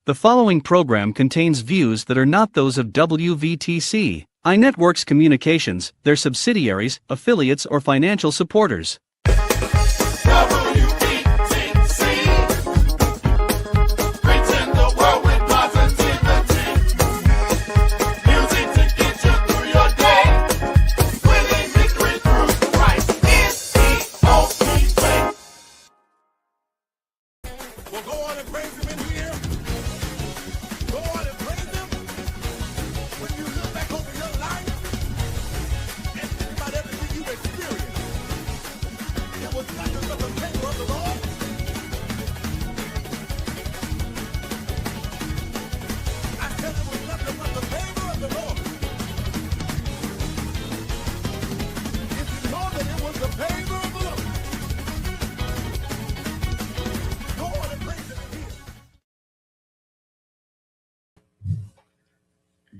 The following program contains views that are not those of WVTC, iNetworks Communications, their subsidiaries, affiliates, or financial supporters.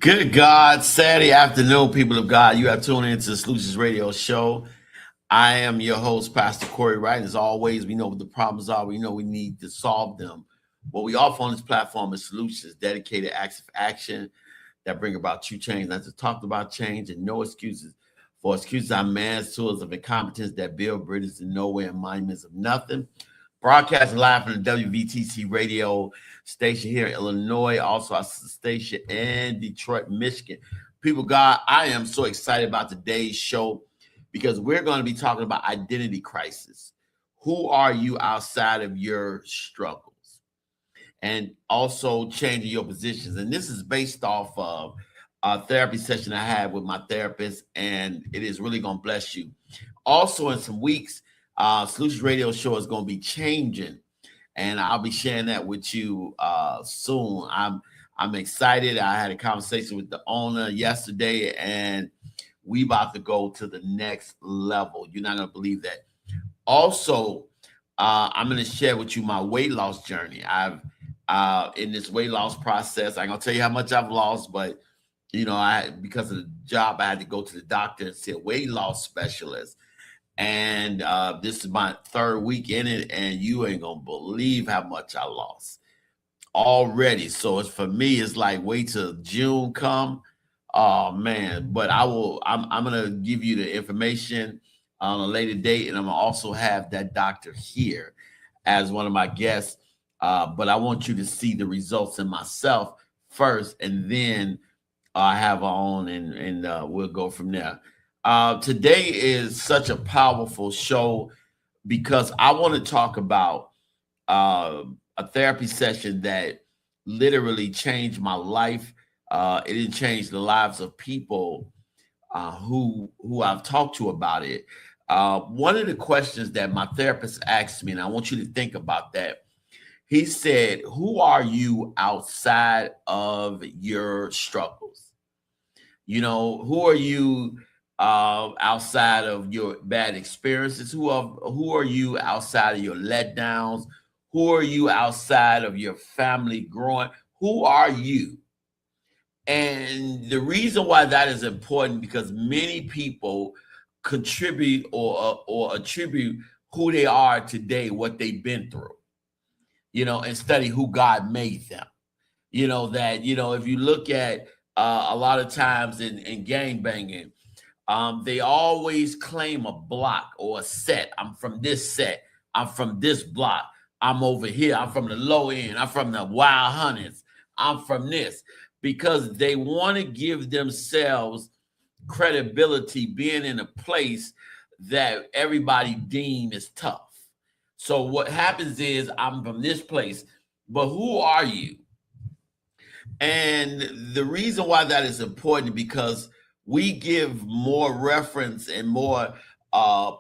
Good God, Saturday afternoon, people of God. You have tuned into the Solutions Radio Show. I am your host, Pastor Correy Wright. As always, we know what the problems are. We know we need to solve them. What we offer on this platform is solutions, dedicated acts of action that bring about true change. Not to talk about change and no excuses. For excuses are man's tools of incompetence that build bridges to nowhere and monuments of nothing. Broadcasting live from the WVTC radio station here in Illinois, also our station in Detroit, Michigan. People, God, I am so excited about today's show because we're going to be talking about identity crisis. Who are you outside of your struggles? And also changing your positions. And this is based off of a therapy session I had with my therapist, and it is really going to bless you. Also, in some weeks, Solutions Radio Show is going to be changing, and I'll be sharing that with you soon. I'm excited. I had a conversation with the owner yesterday, and we about to go to the next level. You're not going to believe that. Also, I'm going to share with you my weight loss journey. I've in this weight loss process, I'm going to tell you how much I've lost, but you know, because of the job, I had to go to the doctor and see a weight loss specialist. And this is my third week in it, and you ain't gonna believe how much I lost already. So it's for me, it's like wait till June come. Oh man, but I'm gonna give you the information on a later date, and I'm gonna also have that doctor here as one of my guests. But I want you to see the results in myself first, and then I have our own, and we'll go from there. Today is such a powerful show because I want to talk about a therapy session that literally changed my life. It didn't change the lives of people who I've talked to about it. One of the questions that my therapist asked me, and I want you to think about that. He said, "Who are you outside of your struggles? You know, who are you outside of your bad experiences? Who are you outside of your letdowns? Who are you outside of your family growing? Who are you?" And the reason why that is important because many people contribute or attribute who they are today, what they've been through, you know, and study who God made them. You know, that, you know, if you look at a lot of times in gang banging, they always claim a block or a set. I'm from this set. I'm from this block. I'm over here. I'm from the low end. I'm from the wild hunters. I'm from this because they want to give themselves credibility being in a place that everybody deem is tough. So what happens is I'm from this place, but who are you? And the reason why that is important because we give more reference and more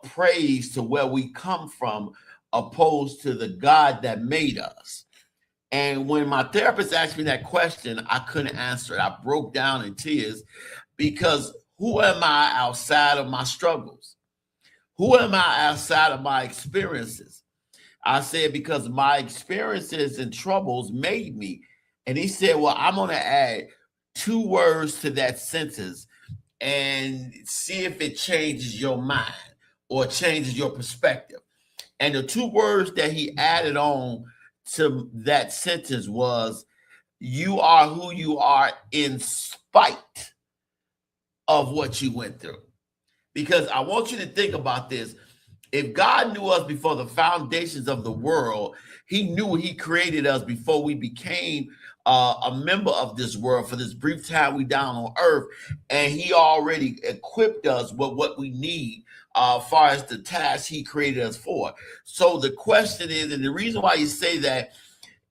praise to where we come from opposed to the God that made us. And when my therapist asked me that question, I couldn't answer it. I broke down in tears because who am I outside of my struggles? Who am I outside of my experiences? I said, because my experiences and troubles made me. And he said, well, I'm going to add 2 words to that sentence and see if it changes your mind or changes your perspective. And the 2 words that he added on to that sentence was You are who you are in spite of what you went through. Because I want you to think about this. If God knew us before the foundations of the world, he knew he created us before we became a member of this world for this brief time we down on earth. And he already equipped us with what we need far as the task he created us for. So the question is, and the reason why you say that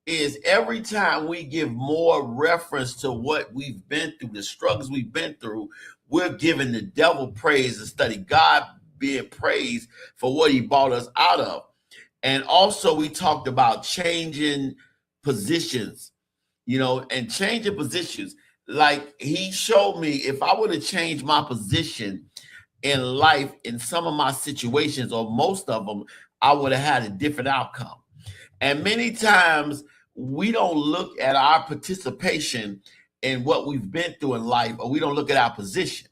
is every time we give more reference to what we've been through, the struggles we've been through, we're giving the devil praise instead of God being praised for what he brought us out of. And also we talked about changing positions, and changing positions. Like he showed me if I would have changed my position in life in some of my situations or most of them, I would have had a different outcome. And many times we don't look at our participation in what we've been through in life, or we don't look at our position.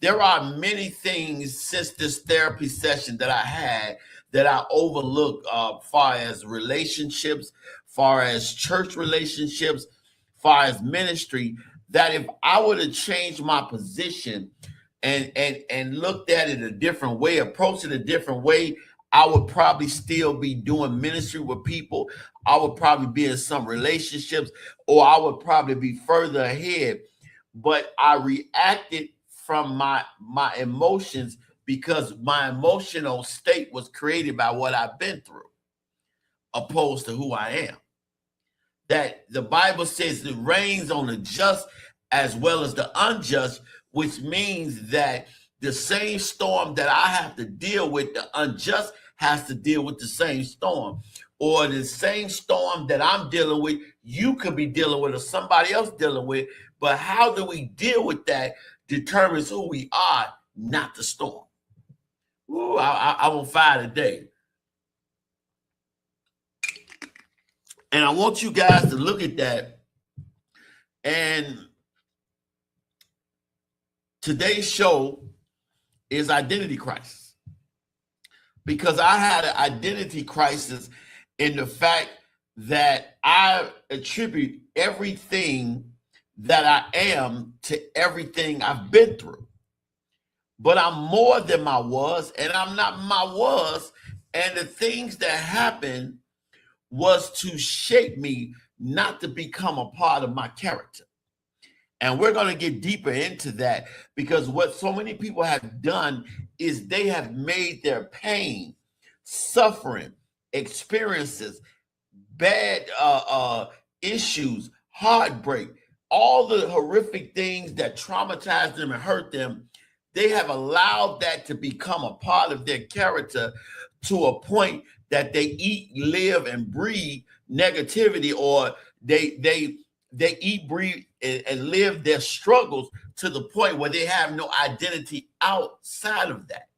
There are many things since this therapy session that I had that I overlooked, far as relationships, far as church relationships, far as ministry, that if I would have changed my position and looked at it a different way, approached it a different way, I would probably still be doing ministry with people. I would probably be in some relationships, or I would probably be further ahead. But I reacted from my emotions because my emotional state was created by what I've been through, opposed to who I am. That the Bible says it rains on the just as well as the unjust, which means that the same storm that I have to deal with, the unjust has to deal with the same storm. Or the same storm that I'm dealing with, you could be dealing with, or somebody else dealing with. But how do we deal with that determines who we are, not the storm. Ooh, I'm on fire today. And I want you guys to look at that. And today's show is identity crisis. Because I had an identity crisis in the fact that I attribute everything that I am to everything I've been through. But I'm more than my was, and I'm not my was. And the things that happened was to shape me, not to become a part of my character. And we're going to get deeper into that, because what so many people have done is they have made their pain, suffering, experiences, bad issues, heartbreak, all the horrific things that traumatize them and hurt them, they have allowed that to become a part of their character to a point that they eat, live, and breathe negativity, or they eat, breathe, and live their struggles to the point where they have no identity outside of that.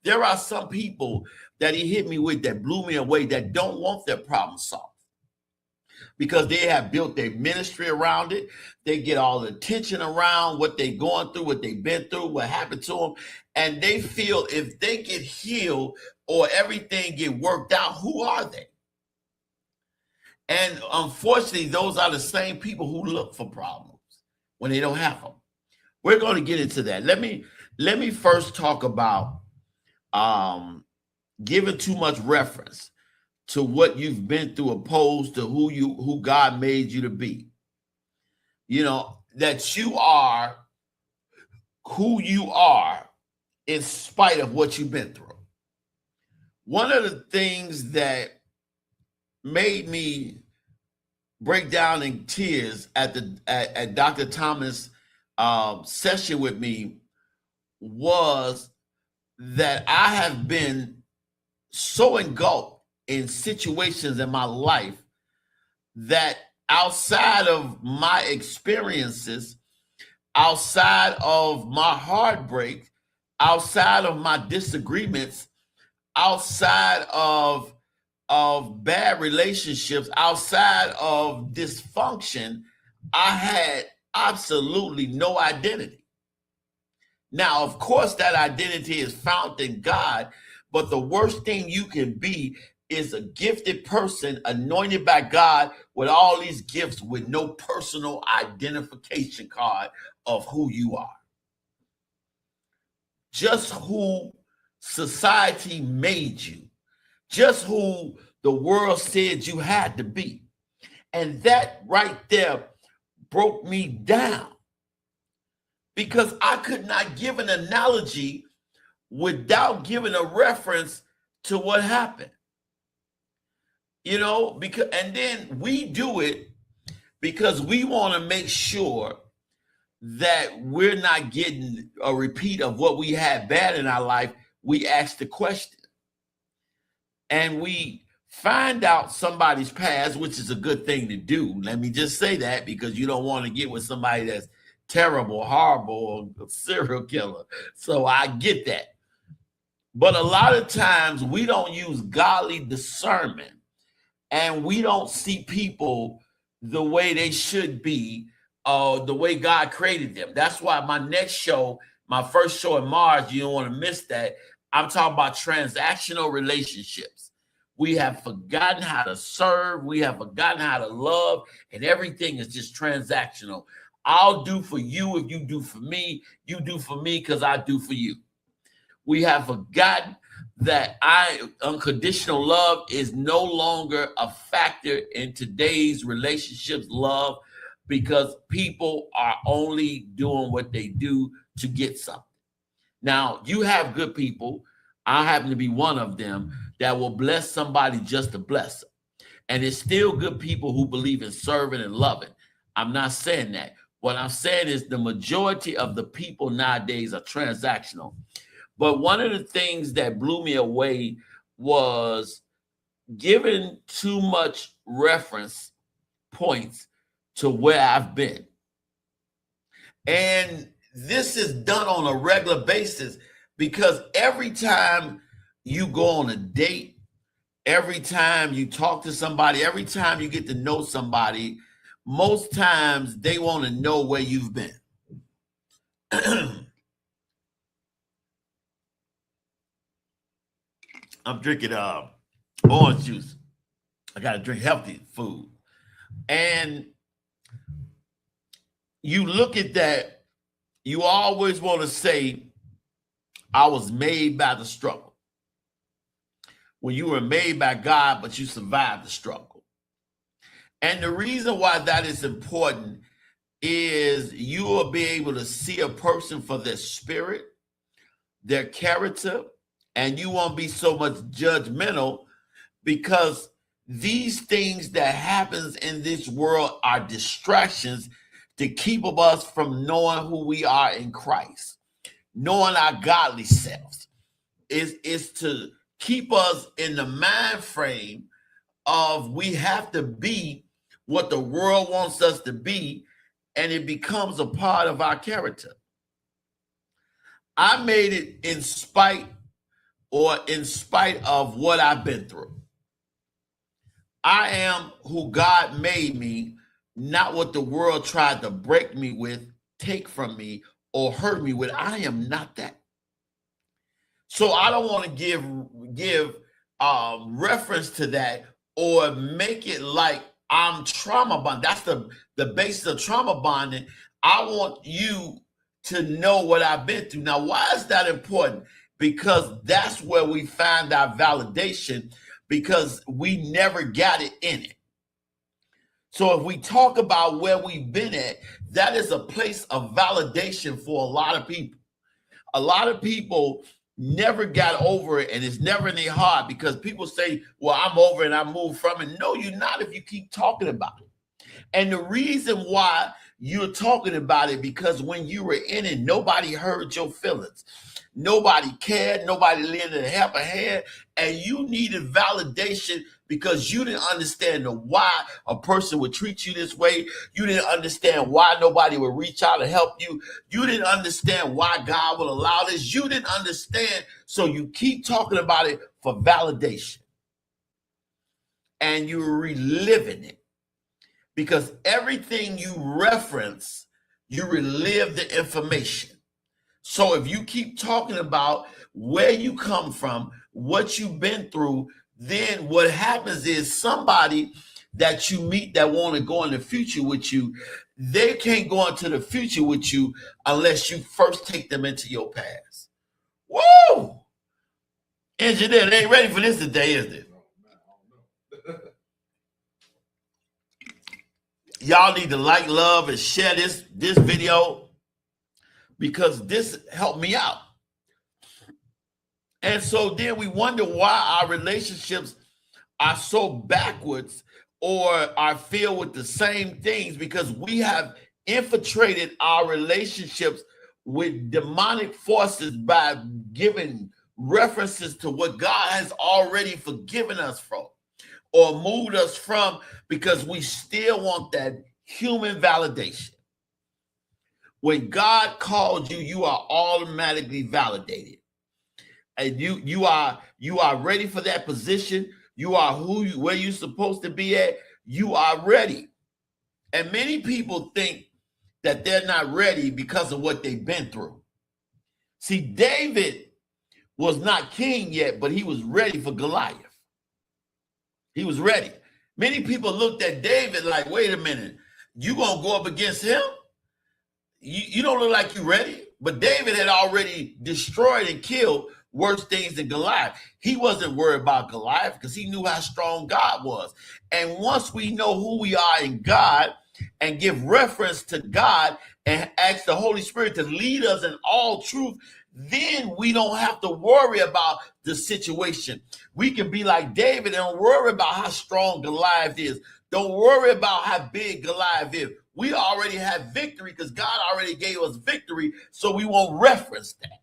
There are some people that he hit me with that blew me away that don't want their problem solved, because they have built their ministry around it. They get all the attention around what they're going through, what they've been through, what happened to them. And they feel if they get healed or everything get worked out, who are they? And unfortunately, those are the same people who look for problems when they don't have them. We're going to get into that. Let me first talk about giving too much reference to what you've been through opposed to who God made you to be. That you are who you are in spite of what you've been through. One of the things that made me break down in tears at Dr. Thomas' session with me was that I have been so engulfed in situations in my life that outside of my experiences, outside of my heartbreak, outside of my disagreements, outside of bad relationships, outside of dysfunction, I had absolutely no identity. Now, of course, that identity is found in God, but the worst thing you can be is a gifted person anointed by God with all these gifts with no personal identification card of who you are. Just who society made you. Just who the world said you had to be. And that right there broke me down because I could not give an analogy without giving a reference to what happened. You know, because, and then we do it because we want to make sure that we're not getting a repeat of what we had bad in our life. We ask the question and we find out somebody's past, which is a good thing to do. Let me just say that, because you don't want to get with somebody that's terrible, horrible, or a serial killer. So I get that. But a lot of times we don't use godly discernment and we don't see people the way they should be, the way God created them. That's why my next show, my first show in March, you don't want to miss that. I'm talking about transactional relationships. We have forgotten how to serve. We have forgotten how to love, and everything is just transactional. I'll do for you if you do for me. You do for me because I do for you. We have forgotten that unconditional love is no longer a factor in today's relationships, love, because people are only doing what they do to get something. Now, you have good people. I happen to be one of them that will bless somebody just to bless them. And it's still good people who believe in serving and loving. I'm not saying that. What I'm saying is the majority of the people nowadays are transactional. But one of the things that blew me away was giving too much reference points to where I've been. And this is done on a regular basis because every time you go on a date, every time you talk to somebody, every time you get to know somebody, most times they want to know where you've been. I'm drinking orange juice. I got to drink healthy food. And you look at that, you always want to say, I was made by the struggle. When you were made by God, but you survived the struggle. And the reason why that is important is you will be able to see a person for their spirit, their character, and you won't be so much judgmental, because these things that happens in this world are distractions to keep us from knowing who we are in Christ, knowing our godly selves. Is to keep us in the mind frame of we have to be what the world wants us to be, and it becomes a part of our character. I made it in spite of what I've been through. I am who God made me, not what the world tried to break me with, take from me, or hurt me with. I am not that. So I don't want to give reference to that or make it like I'm trauma bonded. That's the basis of trauma bonding. I want you to know what I've been through. Now, why is that important? Because that's where we find our validation, because we never got it in it. So if we talk about where we've been at, that is a place of validation for a lot of people. A lot of people never got over it, and it's never in their heart, because people say, well, I'm over it and I moved from it. No, you're not if you keep talking about it. And the reason why you're talking about it, because when you were in it, nobody heard your feelings. Nobody cared. Nobody lended a help a hand. And you needed validation because you didn't understand why a person would treat you this way. You didn't understand why nobody would reach out and help you. You didn't understand why God would allow this. You didn't understand. So you keep talking about it for validation. And you're reliving it. Because everything you reference, you relive the information. So if you keep talking about where you come from, what you've been through, then what happens is somebody that you meet that want to go in the future with you, they can't go into the future with you unless you first take them into your past. Woo! Engineer, they ain't ready for this today, is it? Y'all need to like, love, and share this video because this helped me out. And so then we wonder why our relationships are so backwards or are filled with the same things, because we have infiltrated our relationships with demonic forces by giving references to what God has already forgiven us from or moved us from, because we still want that human validation. When God called you, you are automatically validated. And you are ready for that position. You are where you're supposed to be at. You are ready. And many people think that they're not ready because of what they've been through. See, David was not king yet, but he was ready for Goliath. He was ready. Many people looked at David like, wait a minute, you gonna go up against him? You don't look like you're ready. But David had already destroyed and killed worse things than Goliath. He wasn't worried about Goliath because he knew how strong God was. And once we know who we are in God and give reference to God and ask the Holy Spirit to lead us in all truth, then we don't have to worry about the situation. We can be like David and don't worry about how strong Goliath is. Don't worry about how big Goliath is. We already have victory because God already gave us victory, so we won't reference that.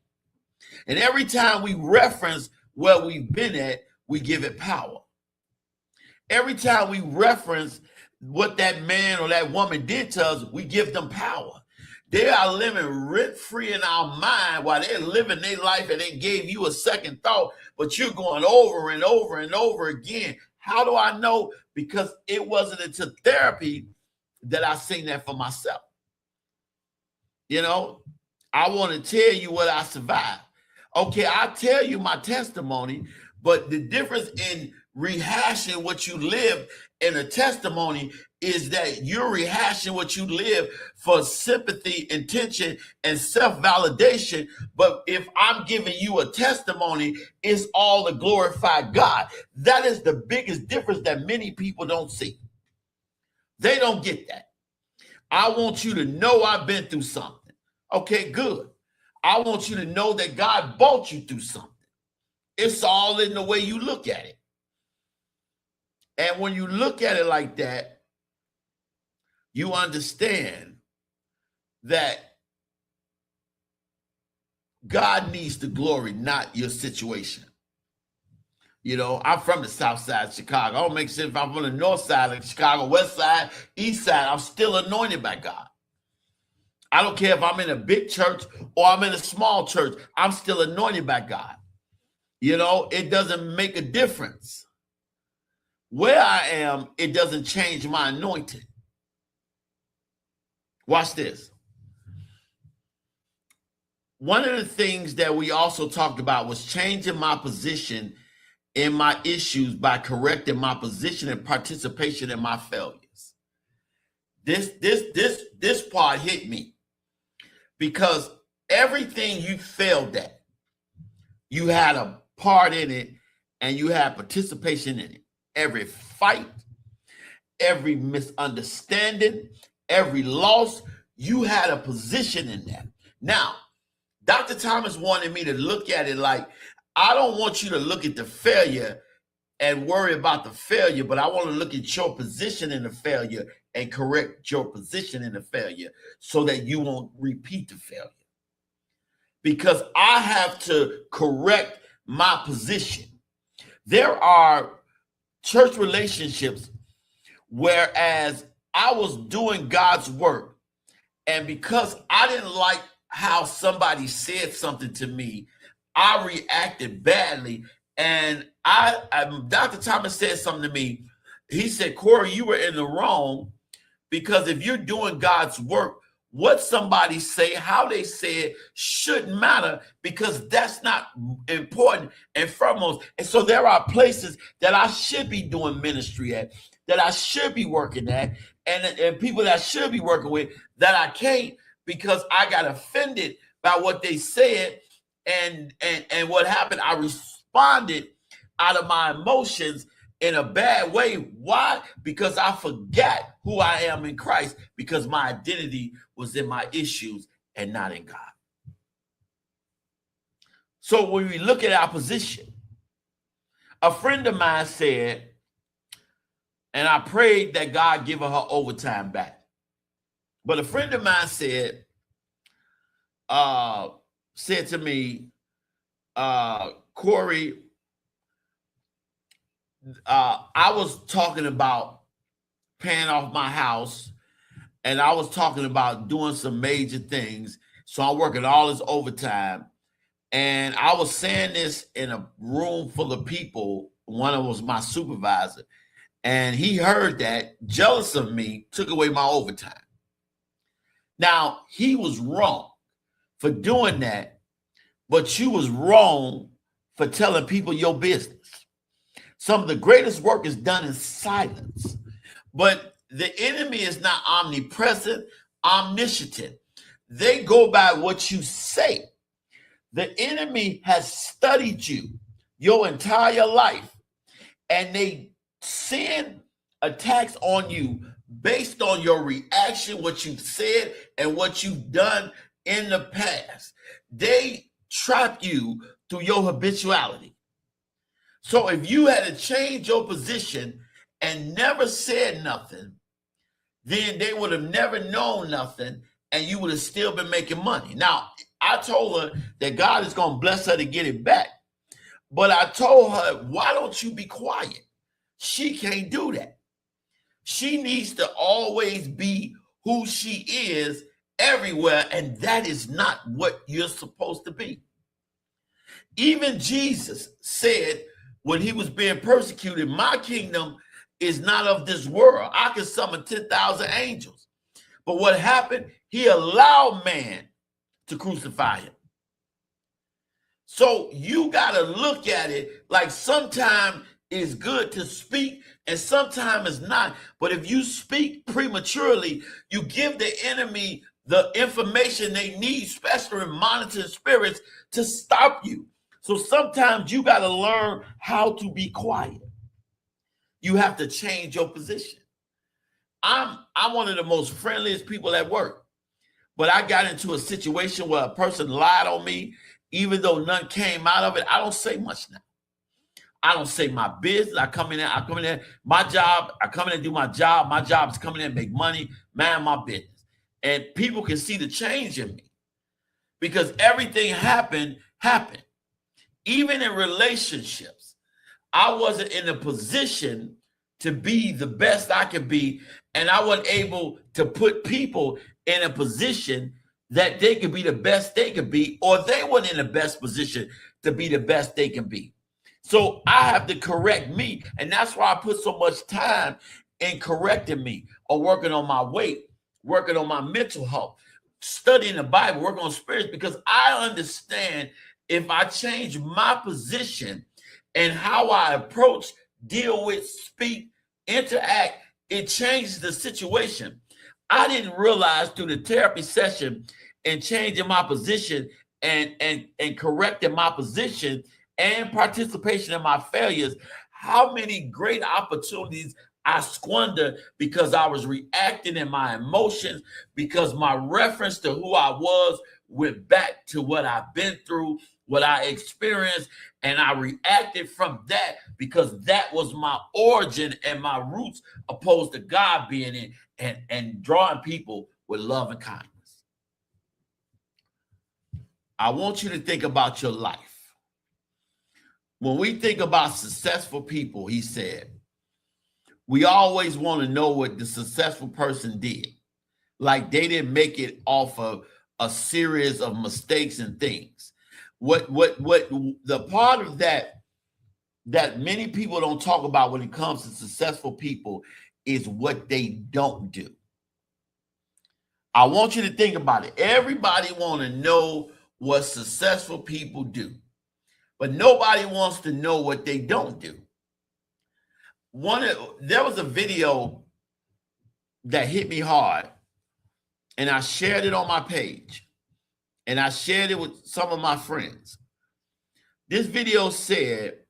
And every time we reference where we've been at, we give it power. Every time we reference what that man or that woman did to us, we give them power. They are living rent-free in our mind while they're living their life and they gave you a second thought, but you're going over and over and over again. How do I know? Because it wasn't until therapy that I seen that for myself. You know, I want to tell you what I survived. Okay, I'll tell you my testimony, but the difference in rehashing what you live in a testimony is that you're rehashing what you live for sympathy, intention, and self-validation. But if I'm giving you a testimony, it's all to glorify God. That is the biggest difference that many people don't see. They don't get that. I want you to know I've been through something. Okay, good. I want you to know that God brought you through something. It's all in the way you look at it. And when you look at it like that, you understand that God needs the glory, not your situation. You know, I'm from the south side of Chicago. I don't make sense if I'm from the north side of Chicago, west side, east side. I'm still anointed by God. I don't care if I'm in a big church or I'm in a small church. I'm still anointed by God. You know, it doesn't make a difference. Where I am, it doesn't change my anointing. Watch this. One of the things that we also talked about was changing my position in my issues by correcting my position and participation in my failures. This part hit me because everything you failed at, you had a part in it and you had participation in it. Every fight, every misunderstanding, every loss, you had a position in that. Now, Dr. Thomas wanted me to look at it like, I don't want you to look at the failure and worry about the failure, but I want to look at your position in the failure and correct your position in the failure so that you won't repeat the failure. Because I have to correct my position. There are church relationships whereas I was doing God's work, and because I didn't like how somebody said something to me, I reacted badly. And Dr. Thomas said something to me. He said, Corey, you were in the wrong, because if you're doing God's work, what somebody say, how they say it shouldn't matter, because that's not important and foremost. And so there are places that I should be doing ministry at, that I should be working at, and people that I should be working with that I can't, because I got offended by what they said. And what happened, I responded out of my emotions in a bad way. Why? Because I forgot who I am in Christ, because my identity was in my issues and not in God. So when we look at our position, a friend of mine said, and I prayed that God give her overtime back, but a friend of mine said to me, Corey, I was talking about paying off my house, and I was talking about doing some major things. So I'm working all this overtime. And I was saying this in a room full of people. One of them was my supervisor. And he heard that, jealous of me, took away my overtime. Now, he was wrong for doing that, but you was wrong for telling people your business. Some of the greatest work is done in silence. But the enemy is not omnipresent, omniscient. They go by what you say. The enemy has studied you your entire life, and they send attacks on you based on your reaction, what you've said, and what you've done in the past. They trap you through your habituality. So if you had to change your position and never said nothing, then they would have never known nothing, and you would have still been making money. Now, I told her that God is going to bless her to get it back. But I told her, why don't you be quiet? She can't do that. She needs to always be who she is everywhere, and that is not what you're supposed to be. Even Jesus said when he was being persecuted, my kingdom is not of this world. I can summon 10,000 angels. But what happened? He allowed man to crucify him. So you got to look at it like sometimes it's good to speak and sometimes it's not. But if you speak prematurely, you give the enemy the information they need, especially in monitoring spirits, to stop you. So sometimes you got to learn how to be quiet. You have to change your position. I'm one of the most friendliest people at work, but I got into a situation where a person lied on me. Even though none came out of it, I don't say much now. I don't say my business. I come in there, my job, I come in and do my job. My job is coming in and make money, man, my business. And people can see the change in me because everything happened. Even in relationships, I wasn't in a position to be the best I could be, and I wasn't able to put people in a position that they could be the best they could be, or they weren't in the best position to be the best they can be. So I have to correct me, and that's why I put so much time in correcting me, or working on my weight, working on my mental health, studying the Bible, working on spirits, because I understand if I change my position and how I approach, deal with, speak, interact, it changes the situation. I didn't realize through the therapy session and changing my position and correcting my position and participation in my failures, how many great opportunities I squandered because I was reacting in my emotions, because my reference to who I was went back to what I've been through, what I experienced, and I reacted from that because that was my origin and my roots, opposed to God being in and drawing people with love and kindness. I want you to think about your life. When we think about successful people, he said, we always want to know what the successful person did. Like they didn't make it off of a series of mistakes and things. What the part of that many people don't talk about when it comes to successful people is what they don't do. I want you to think about it. Everybody want to know what successful people do, but nobody wants to know what they don't do. There was a video that hit me hard, and I shared it on my page, and I shared it with some of my friends. This video said,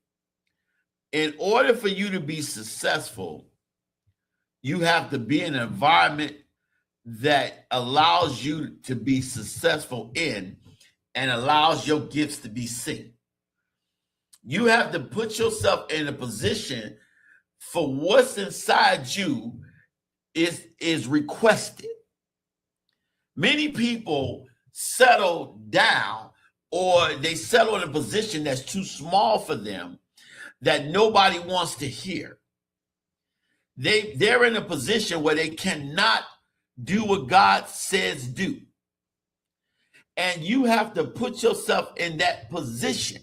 in order for you to be successful, you have to be in an environment that allows you to be successful in and allows your gifts to be seen. You have to put yourself in a position for what's inside you is requested. Many people settle down, or they settle in a position that's too small for them, that nobody wants to hear. They're in a position where they cannot do what God says do. And you have to put yourself in that position.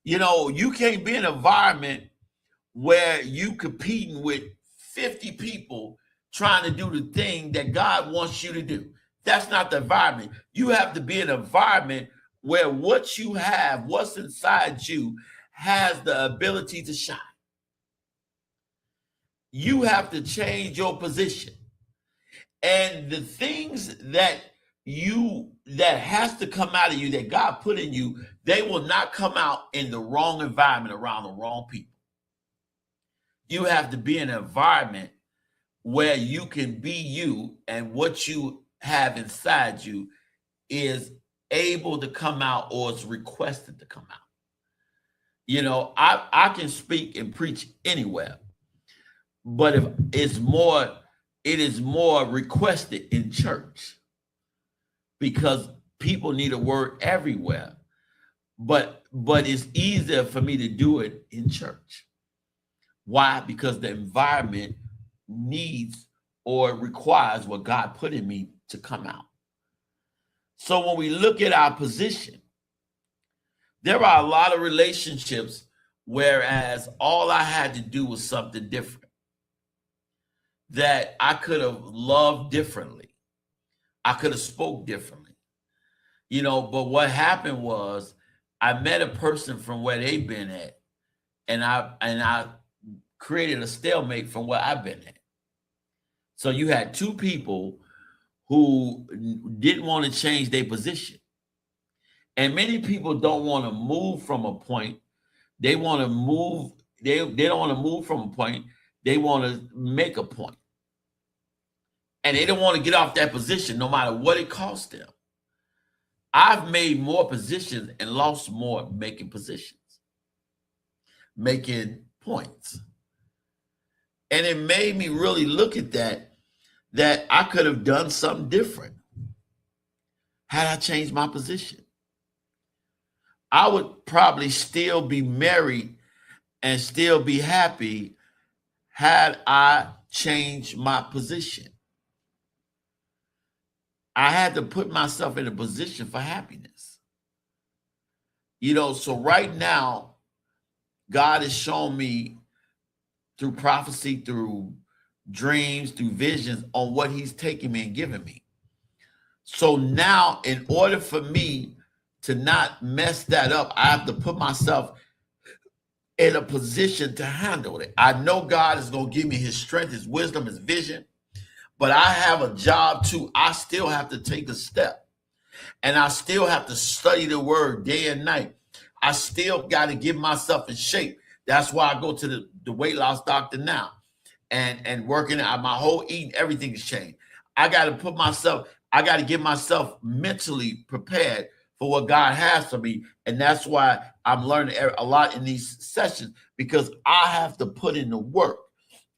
You know, you can't be in an environment where you competing with 50 people trying to do the thing that God wants you to do. That's not the environment. You have to be in an environment where what you have, what's inside you, has the ability to shine. You have to change your position. And the things that has to come out of you, that God put in you, they will not come out in the wrong environment around the wrong people. You have to be in an environment where you can be you, and what you have inside you is able to come out, or is requested to come out. You know, I can speak and preach anywhere, but it is more requested in church, because people need a word everywhere. But it's easier for me to do it in church. Why? Because the environment needs or requires what God put in me to come out. So when we look at our position, there are a lot of relationships whereas all I had to do was something different, that I could have loved differently. I could have spoke differently, you know, but what happened was I met a person from where they've been at, and I created a stalemate from where I've been at. So you had two people who didn't want to change their position. And many people don't want to move from a point. They want to move, they don't want to move from a point. They want to make a point. And they don't want to get off that position no matter what it costs them. I've made more positions and lost more making positions, making points. And it made me really look at that I could have done something different had I changed my position. I would probably still be married and still be happy had I changed my position. I had to put myself in a position for happiness. You know, so right now, God has shown me through prophecy, through dreams, through visions, on what he's taking me and giving me. So now, in order for me to not mess that up, I have to put myself in a position to handle it. I know God is going to give me his strength, his wisdom, his vision, but I have a job too. I still have to take a step, and I still have to study the word day and night. I still got to get myself in shape. That's why I go to the weight loss doctor now, and working out. My whole eating, everything has changed. I got to get myself mentally prepared for what God has for me. And that's why I'm learning a lot in these sessions, because I have to put in the work.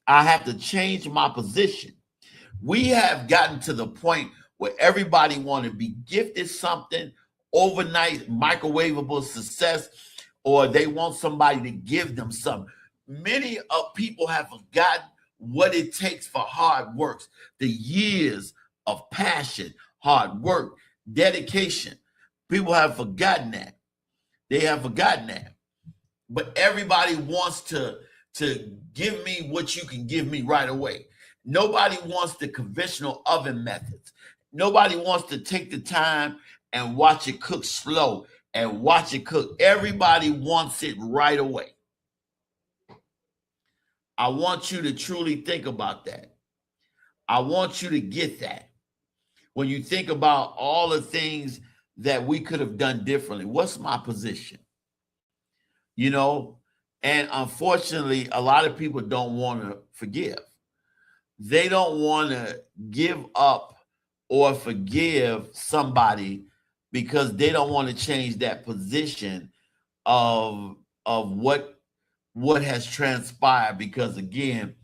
I have to change my position. We have gotten to the point where everybody wants to be gifted something, overnight, microwavable success, or they want somebody to give them something. Many of people have forgotten what it takes for hard work, the years of passion, hard work, dedication. People have forgotten that. They have forgotten that. But everybody wants to give me what you can give me right away. Nobody wants the conventional oven methods. Nobody wants to take the time and watch it cook slow and watch it cook. Everybody wants it right away. I want you to truly think about that. I want you to get that. When you think about all the things that we could have done differently, what's my position? You know, and unfortunately, a lot of people don't want to forgive. They don't want to give up or forgive somebody because they don't want to change that position of what has transpired, because again,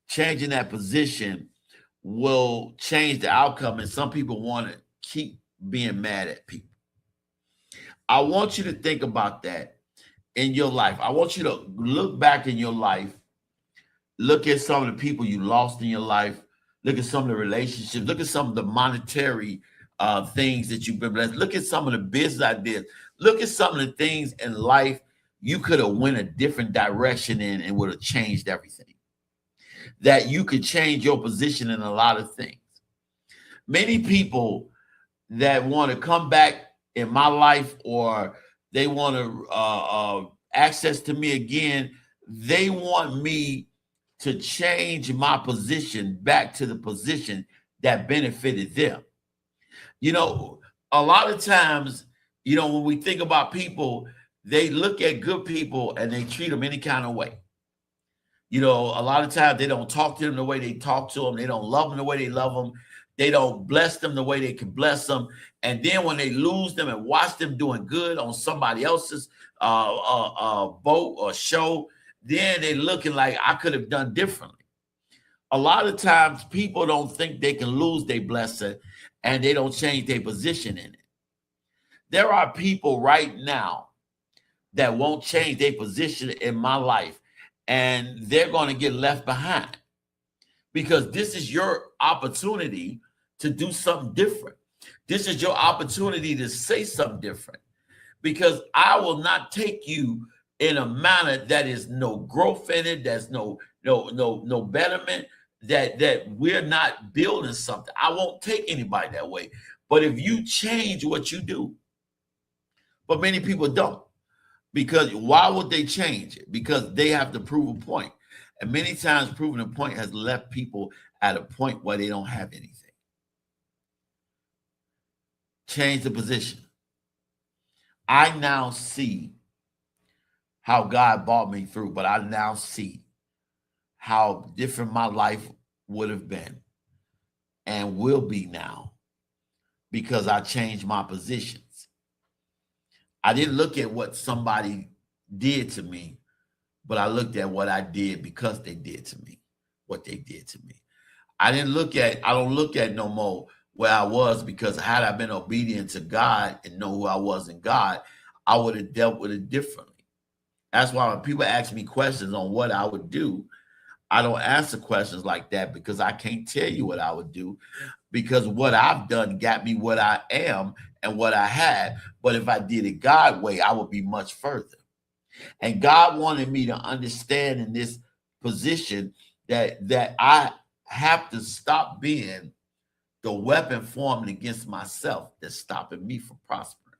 changing that position will change the outcome, and some people want to keep being mad at people. I want you to think about that in your life. I want you to look back in your life, look at some of the people you lost in your life, look at some of the relationships, look at some of the monetary things that you've been blessed, look at some of the business ideas, look at some of the things in life you could have went a different direction in and would have changed everything. That you could change your position in a lot of things. Many people that want to come back in my life, or they want to access to me again, they want me to change my position back to the position that benefited them. You know, a lot of times, you know, when we think about people, they look at good people and they treat them any kind of way. You know, a lot of times they don't talk to them the way they talk to them. They don't love them the way they love them. They don't bless them the way they can bless them. And then when they lose them and watch them doing good on somebody else's boat or show, then they're looking like I could have done differently. A lot of times people don't think they can lose their blessing and they don't change their position in it. There are people right now that won't change their position in my life, and they're going to get left behind, because this is your opportunity to do something different. This is your opportunity to say something different, because I will not take you in a manner that is no growth in it, that's no betterment, that we're not building something. I won't take anybody that way. But if you change what you do, but many people don't. Because why would they change it? Because they have to prove a point. And many times proving a point has left people at a point where they don't have anything. Change the position. I now see how God brought me through, but I now see how different my life would have been and will be now, because I changed my positions. I didn't look at what somebody did to me, but I looked at what I did because they did to me, what they did to me. I don't look at no more where I was, because had I been obedient to God and know who I was in God, I would have dealt with it differently. That's why when people ask me questions on what I would do, I don't answer questions like that, because I can't tell you what I would do, because what I've done got me what I am and what I had. But if I did it God's way, I would be much further. And God wanted me to understand in this position that I have to stop being the weapon formed against myself that's stopping me from prospering.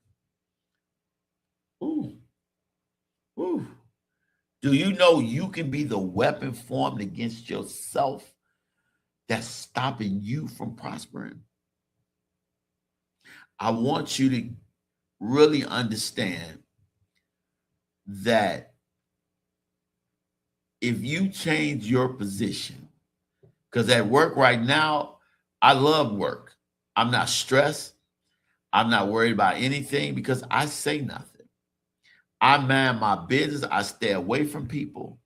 Ooh. Do you know you can be the weapon formed against yourself that's stopping you from prospering? I want you to really understand that if you change your position, because at work right now, I love work. I'm not stressed. I'm not worried about anything, because I say nothing. I mind my business. I stay away from people.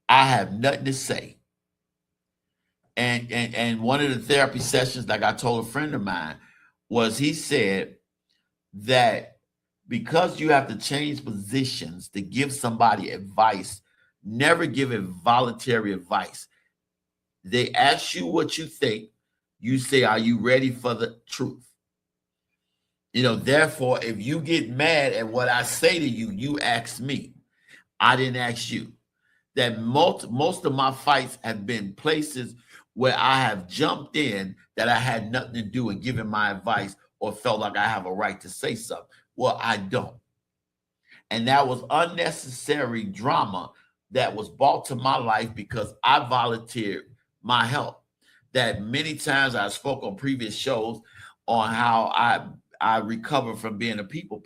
I have nothing to say. And one of the therapy sessions, like I told a friend of mine, was he said that because you have to change positions to give somebody advice, never give voluntary advice. They ask you what you think. You say, are you ready for the truth? You know, therefore, if you get mad at what I say to you, you ask me. I didn't ask you. That most of my fights have been places where I have jumped in that I had nothing to do and given my advice or felt like I have a right to say something. Well, I don't. And that was unnecessary drama that was brought to my life because I volunteered my help. That many times I spoke on previous shows on how I recovered from being a people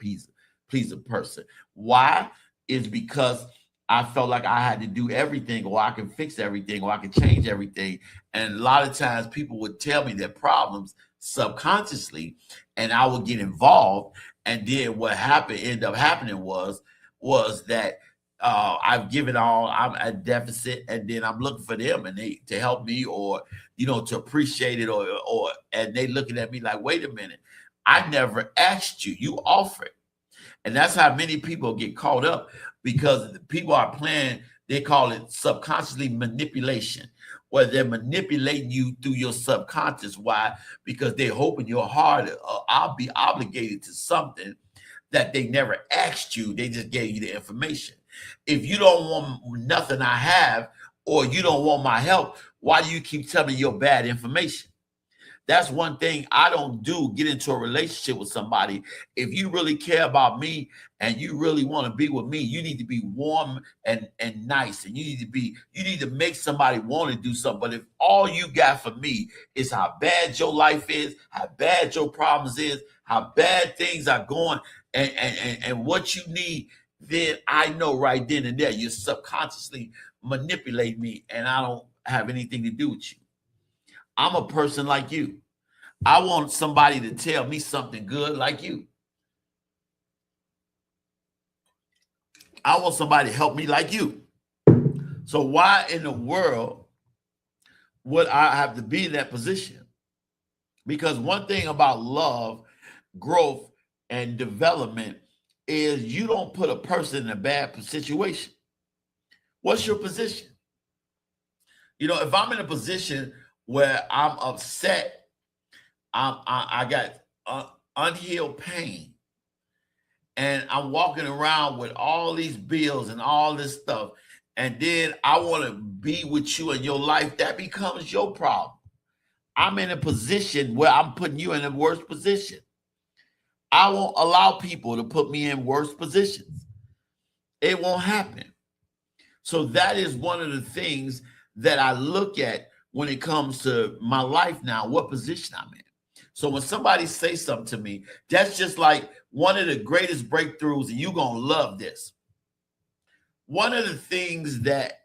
pleaser person. Why? Is because I felt like I had to do everything, or I can fix everything, or I can change everything. And a lot of times people would tell me their problems subconsciously, and I would get involved. And then what ended up happening was that I've given all, I'm at deficit, and then I'm looking for them and they to help me, or to appreciate it, or and they looking at me like, wait a minute, I never asked you, you offered. And that's how many people get caught up, because people are playing, they call it subconsciously manipulation, where they're manipulating you through your subconscious. Why? Because they're hoping your heart I'll be obligated to something that they never asked you. They just gave you the information. If you don't want nothing I have, or you don't want my help, why do you keep telling me your bad information? That's one thing I don't do, get into a relationship with somebody. If you really care about me and you really want to be with me, you need to be warm and nice. And you need to make somebody want to do something. But if all you got for me is how bad your life is, how bad your problems is, how bad things are going, and what you need, then I know right then and there you're subconsciously manipulating me, and I don't have anything to do with you. I'm a person like you. I want somebody to tell me something good like you. I want somebody to help me like you. So why in the world would I have to be in that position? Because one thing about love, growth, and development is you don't put a person in a bad situation. What's your position? If I'm in a position where I'm upset, I got unhealed pain, and I'm walking around with all these bills and all this stuff, and then I want to be with you in your life, that becomes your problem. I'm in a position where I'm putting you in a worse position. I won't allow people to put me in worse positions. It won't happen. So that is one of the things that I look at when it comes to my life now, what position I'm in. So when somebody says something to me, that's just like one of the greatest breakthroughs, and you're going to love this. One of the things that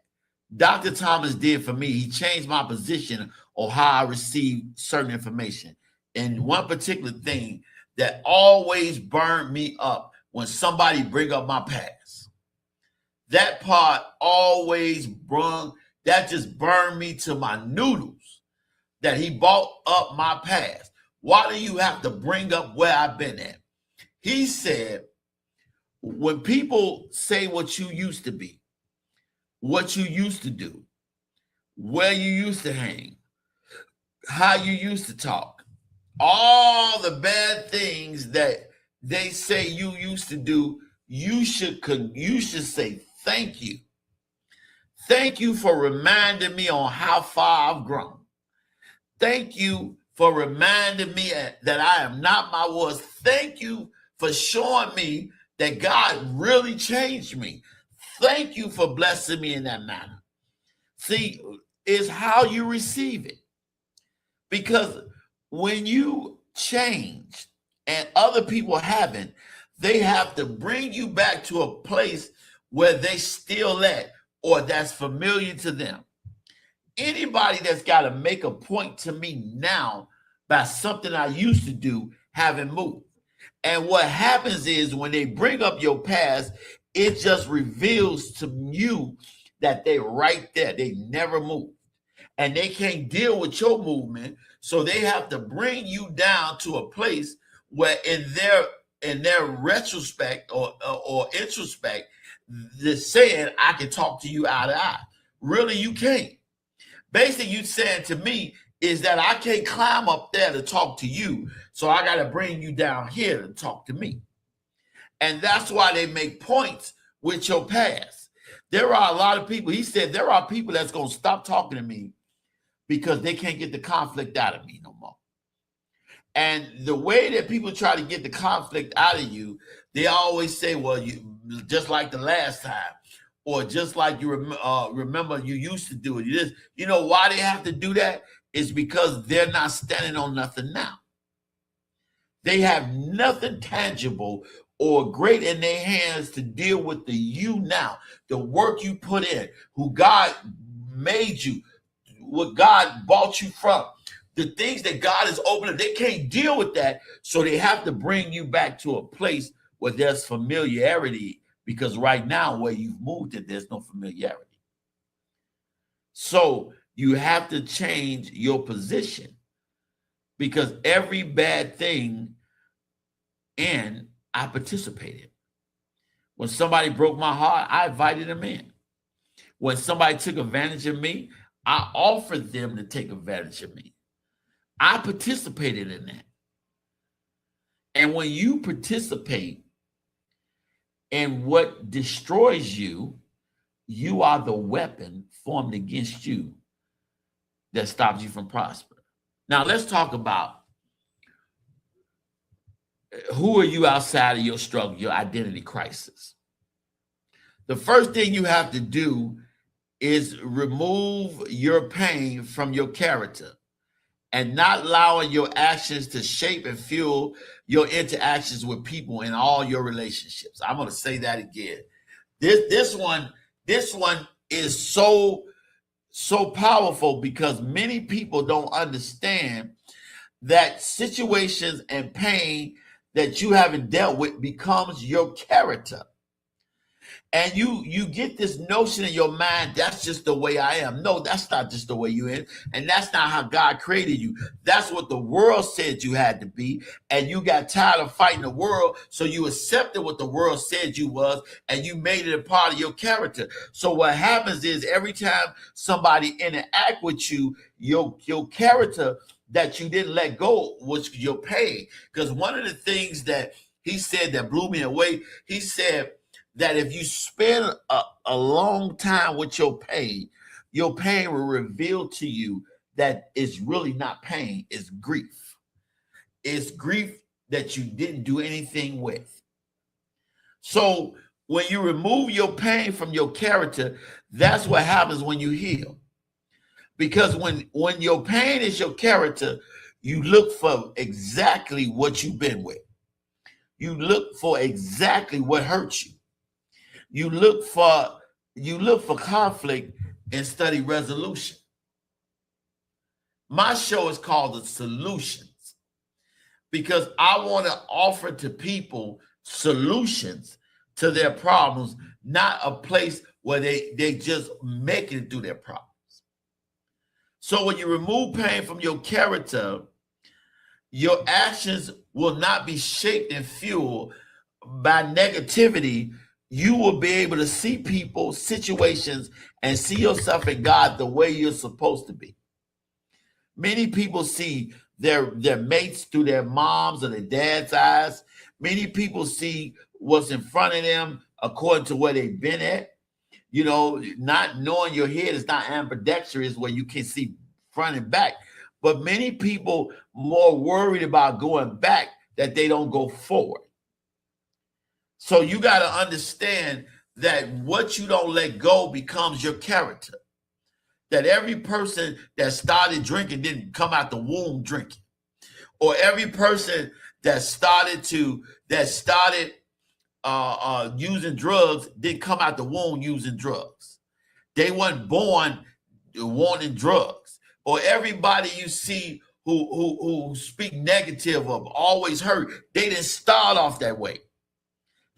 Dr. Thomas did for me, he changed my position on how I receive certain information. And one particular thing that always burned me up when somebody bring up my past. That part always just burned me to my noodles, that he brought up my past. Why do you have to bring up where I've been at? He said, when people say what you used to be, what you used to do, where you used to hang, how you used to talk, all the bad things that they say you used to do, you should say thank you. Thank you for reminding me on how far I've grown. Thank you for reminding me that I am not my worst. Thank you for showing me that God really changed me. Thank you for blessing me in that manner. See, it's how you receive it. Because when you change and other people haven't, they have to bring you back to a place where they still at, or that's familiar to them. Anybody that's got to make a point to me now by something I used to do haven't moved. And what happens is when they bring up your past, it just reveals to you that they're right there. They never moved. And they can't deal with your movement. So they have to bring you down to a place where in their retrospect or introspect, they're saying, I can talk to you eye to eye. Really, you can't. Basically, you saying to me is that I can't climb up there to talk to you. So I got to bring you down here to talk to me. And that's why they make points with your past. There are a lot of people, he said, there are people that's going to stop talking to me because they can't get the conflict out of me no more. And the way that people try to get the conflict out of you, they always say, well, you just like the last time, or just like you remember you used to do it. You know why they have to do that? It's because they're not standing on nothing now. They have nothing tangible or great in their hands to deal with the you now, the work you put in, who God made you, what God bought you from. The things that God is opening, they can't deal with that. So they have to bring you back to a place where there's familiarity, because right now where you've moved it, there's no familiarity. So you have to change your position, because every bad thing I participated. When somebody broke my heart, I invited them in. When somebody took advantage of me, I offered them to take advantage of me. I participated in that. And when you participate in what destroys you, you are the weapon formed against you that stops you from prospering. Now, let's talk about who are you outside of your struggle, your identity crisis. The first thing you have to do is remove your pain from your character and not allowing your actions to shape and fuel your interactions with people in all your relationships. I'm going to say that again. This one is so powerful, because many people don't understand that situations and pain that you haven't dealt with becomes your character. And you get this notion in your mind, that's just the way I am. No, that's not just the way you are. And that's not how God created you. That's what the world said you had to be. And you got tired of fighting the world, so you accepted what the world said you was, and you made it a part of your character. So what happens is, every time somebody interact with you, your character that you didn't let go was your pain. Because one of the things that he said that blew me away, he said that if you spend a long time with your pain will reveal to you that it's really not pain, it's grief. It's grief that you didn't do anything with. So when you remove your pain from your character, that's what happens when you heal. Because when your pain is your character, you look for exactly what you've been with. You look for exactly what hurts you. You look for conflict and study resolution. My show is called The Solutions, because I want to offer to people solutions to their problems, not a place where they just make it through their problems. So when you remove pain from your character, your actions will not be shaped and fueled by negativity. You will be able to see people, situations, and see yourself in God the way you're supposed to be. Many people see their mates through their moms or their dad's eyes. Many people see what's in front of them according to where they've been at. You know, not knowing your head is not ambidextrous, where you can see front and back. But many people more worried about going back that they don't go forward. So you got to understand that what you don't let go becomes your character. That every person that started drinking didn't come out the womb drinking, or every person that started using drugs didn't come out the womb using drugs. They weren't born wanting drugs. Or everybody you see who speak negative of always hurt, they didn't start off that way.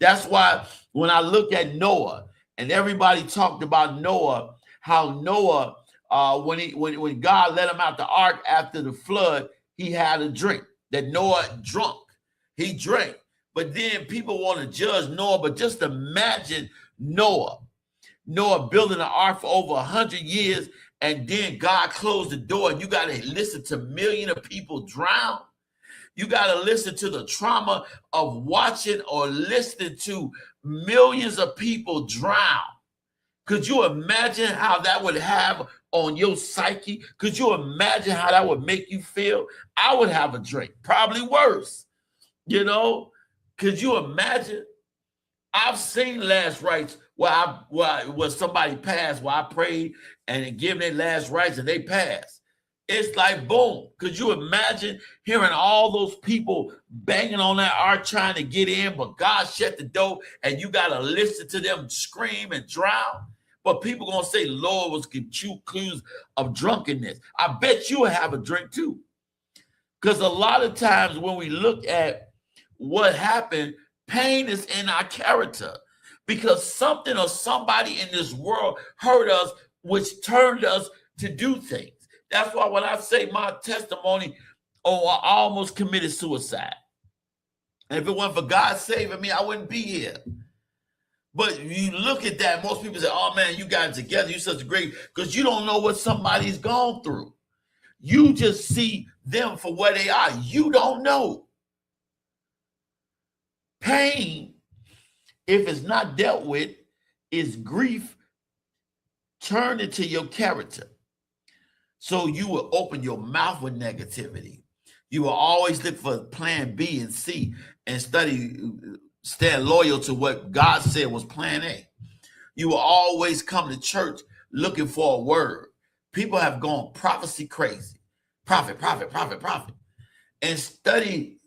That's why when I look at Noah, and everybody talked about Noah, how Noah, when God let him out the ark after the flood, he had a drink. That Noah drunk, he drank. But then people want to judge Noah, but just imagine Noah building an ark for over 100 years, and then God closed the door, and you got to listen to millions of people drown. You got to listen to the trauma of watching or listening to millions of people drown Could you imagine how that would have on your psyche? Could you imagine how that would make you feel? I would have a drink, probably worse. You know, could you imagine? I've seen last rites where somebody passed, where I prayed and give their last rites and they passed. It's like boom. Could you imagine hearing all those people banging on that arch trying to get in, but God shut the door and you got to listen to them scream and drown? But people gonna say Lord was accused of drunkenness. I bet you have a drink too. Because a lot of times when we look at what happened, pain is in our character because something or somebody in this world hurt us, which turned us to do things. That's why when I say my testimony, I almost committed suicide. And if it wasn't for God saving me, I wouldn't be here. But you look at that, most people say, oh man, you got it together. You're such a great, because you don't know what somebody's gone through. You just see them for where they are. You don't know. Pain, if it's not dealt with, is grief turned into your character. So you will open your mouth with negativity. You will always look for plan B and C and stand loyal to what God said was plan A. You will always come to church looking for a word. People have gone prophecy crazy. Prophet, prophet, prophet, prophet. And study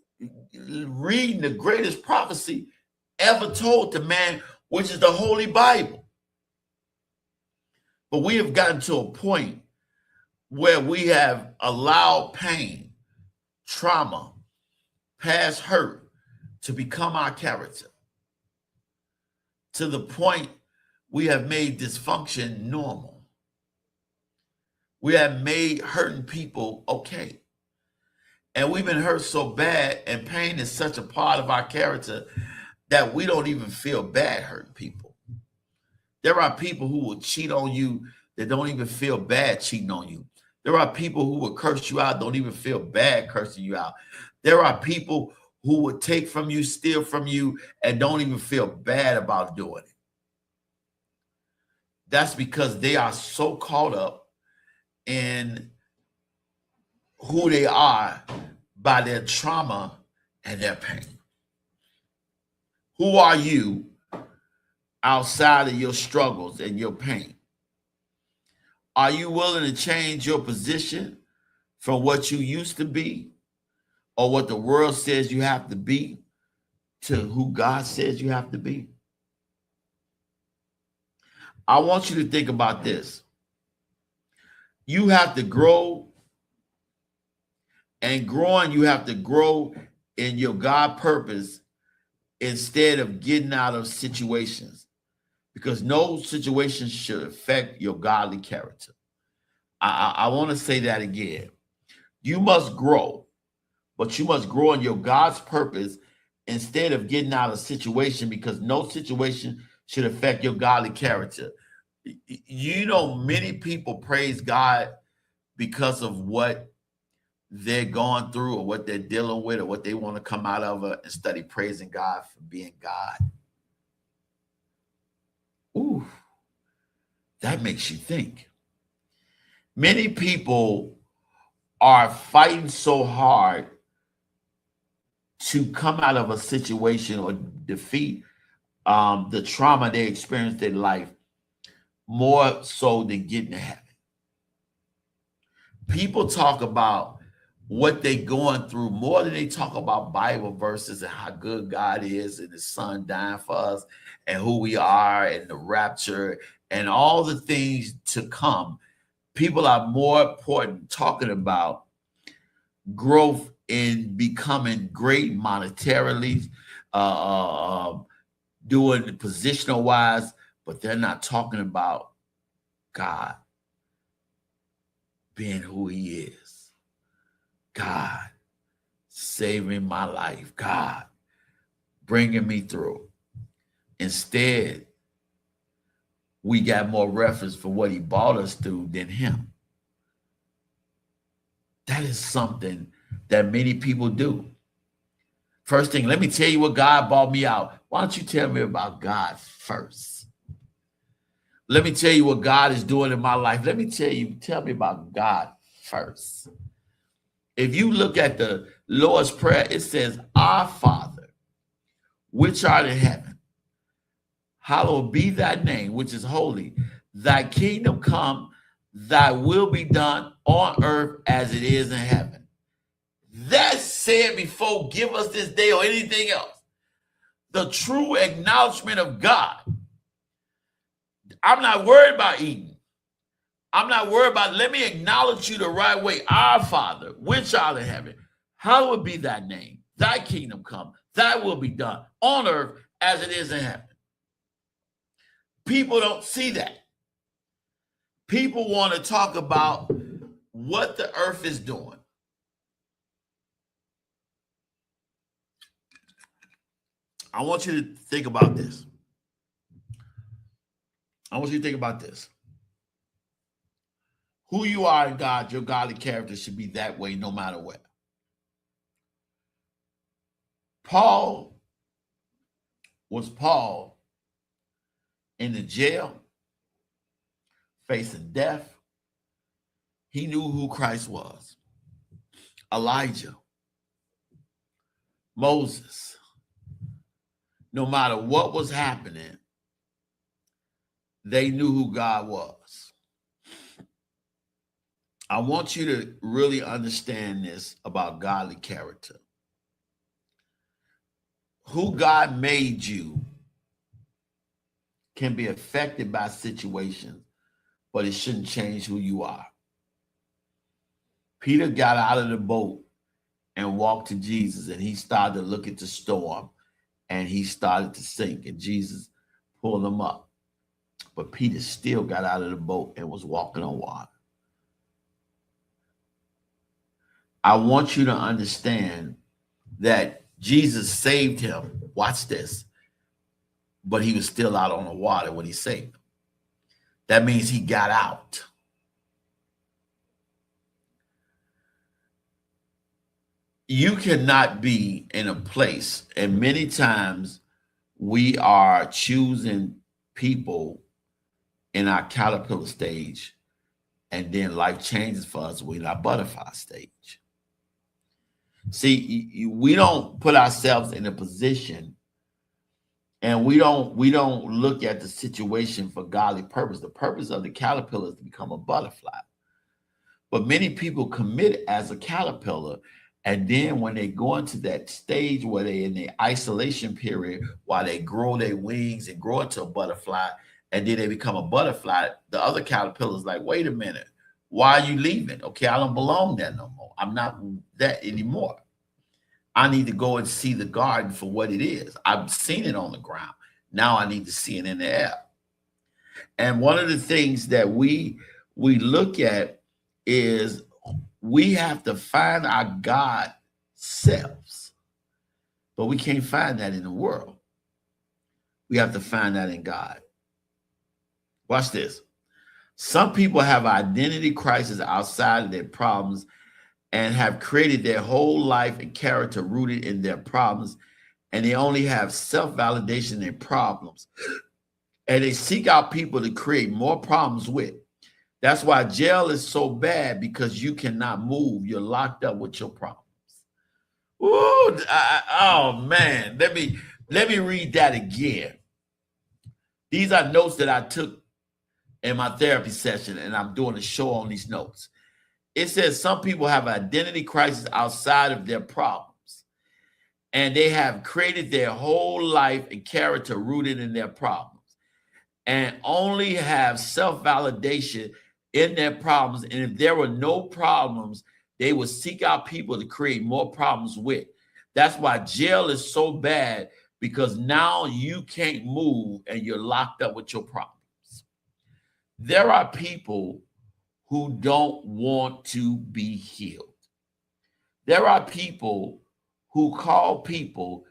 reading the greatest prophecy ever told to man, which is the Holy Bible. But we have gotten to a point where we have allowed pain, trauma, past hurt to become our character. To the point we have made dysfunction normal. We have made hurting people okay. And we've been hurt so bad, and pain is such a part of our character that we don't even feel bad hurting people. There are people who will cheat on you that don't even feel bad cheating on you. There are people who will curse you out, don't even feel bad cursing you out. There are people who would take from you, steal from you, and don't even feel bad about doing it. That's because they are so caught up in who they are by their trauma and their pain. Who are you outside of your struggles and your pain? Are you willing to change your position from what you used to be or what the world says you have to be to who God says you have to be? I want you to think about this. You have to grow, and growing, you have to grow in your God purpose instead of getting out of situations, because no situation should affect your godly character. I want to say that again. You must grow, but you must grow in your God's purpose instead of getting out of situation, because no situation should affect your godly character. You know, many people praise God because of what they're going through or what they're dealing with or what they want to come out of and study praising God for being God. Ooh, that makes you think. Many people are fighting so hard to come out of a situation or defeat the trauma they experienced in life more so than getting to heaven. People talk about what they're going through more than they talk about Bible verses and how good God is and his son dying for us and who we are and the rapture and all the things to come. People are more important talking about growth in becoming great monetarily, doing positional wise, but they're not talking about God being who he is. God saving my life. God bringing me through. Instead, we got more reference for what he brought us through than him. That is something that many people do. First thing, let me tell you what God brought me out. Why don't you tell me about God first? Let me tell you what God is doing in my life. Let me tell me about God first. If you look at the Lord's Prayer, it says, Our Father, which art in heaven, hallowed be thy name, which is holy. Thy kingdom come, thy will be done on earth as it is in heaven. That said before, give us this day or anything else. The true acknowledgement of God. I'm not worried about eating. I'm not worried about, let me acknowledge you the right way. Our Father, which art in heaven, hallowed be thy name. Thy kingdom come, thy will be done on earth as it is in heaven. People don't see that. People want to talk about what the earth is doing. I want you to think about this. I want you to think about this. Who you are in God, your godly character should be that way no matter what. Paul was Paul in the jail, facing death. He knew who Christ was. Elijah, Moses, no matter what was happening, they knew who God was. I want you to really understand this about godly character. Who God made you can be affected by situations, but it shouldn't change who you are. Peter got out of the boat and walked to Jesus, and he started to look at the storm, and he started to sink, and Jesus pulled him up. But Peter still got out of the boat and was walking on water. I want you to understand that Jesus saved him. Watch this. But he was still out on the water when he saved him. That means he got out. You cannot be in a place, and many times we are choosing people in our caterpillar stage, and then life changes for us. We're in our butterfly stage. See, we don't put ourselves in a position, and we don't look at the situation for godly purpose. The purpose of the caterpillar is to become a butterfly. But many people commit as a caterpillar, and then when they go into that stage where they're in the isolation period, while they grow their wings and grow into a butterfly, and then they become a butterfly, the other caterpillar's like, wait a minute, why are you leaving? Okay, I don't belong there no more. I'm not that anymore. I need to go and see the garden for what it is. I've seen it on the ground. Now I need to see it in the air. And one of the things that we look at is we have to find our God selves, but we can't find that in the world. We have to find that in God. Watch this. Some people have identity crisis outside of their problems and have created their whole life and character rooted in their problems, and they only have self-validation in their problems. And they seek out people to create more problems with. That's why jail is so bad, because you cannot move. You're locked up with your problems. Ooh, oh man, let me read that again. These are notes that I took in my therapy session, and I'm doing a show on these notes. It says some people have an identity crisis outside of their problems, and they have created their whole life and character rooted in their problems, and only have self-validation in their problems. And if there were no problems, they would seek out people to create more problems with. That's why jail is so bad, because now you can't move and you're locked up with your problems. There are people who don't want to be healed. There are people who call people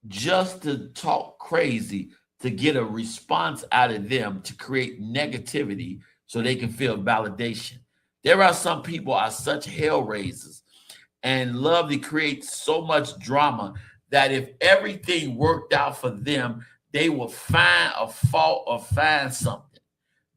just to talk crazy, to get a response out of them, to create negativity so they can feel validation. There are some people are such hell raisers and love to create so much drama that if everything worked out for them, they will find a fault or find something.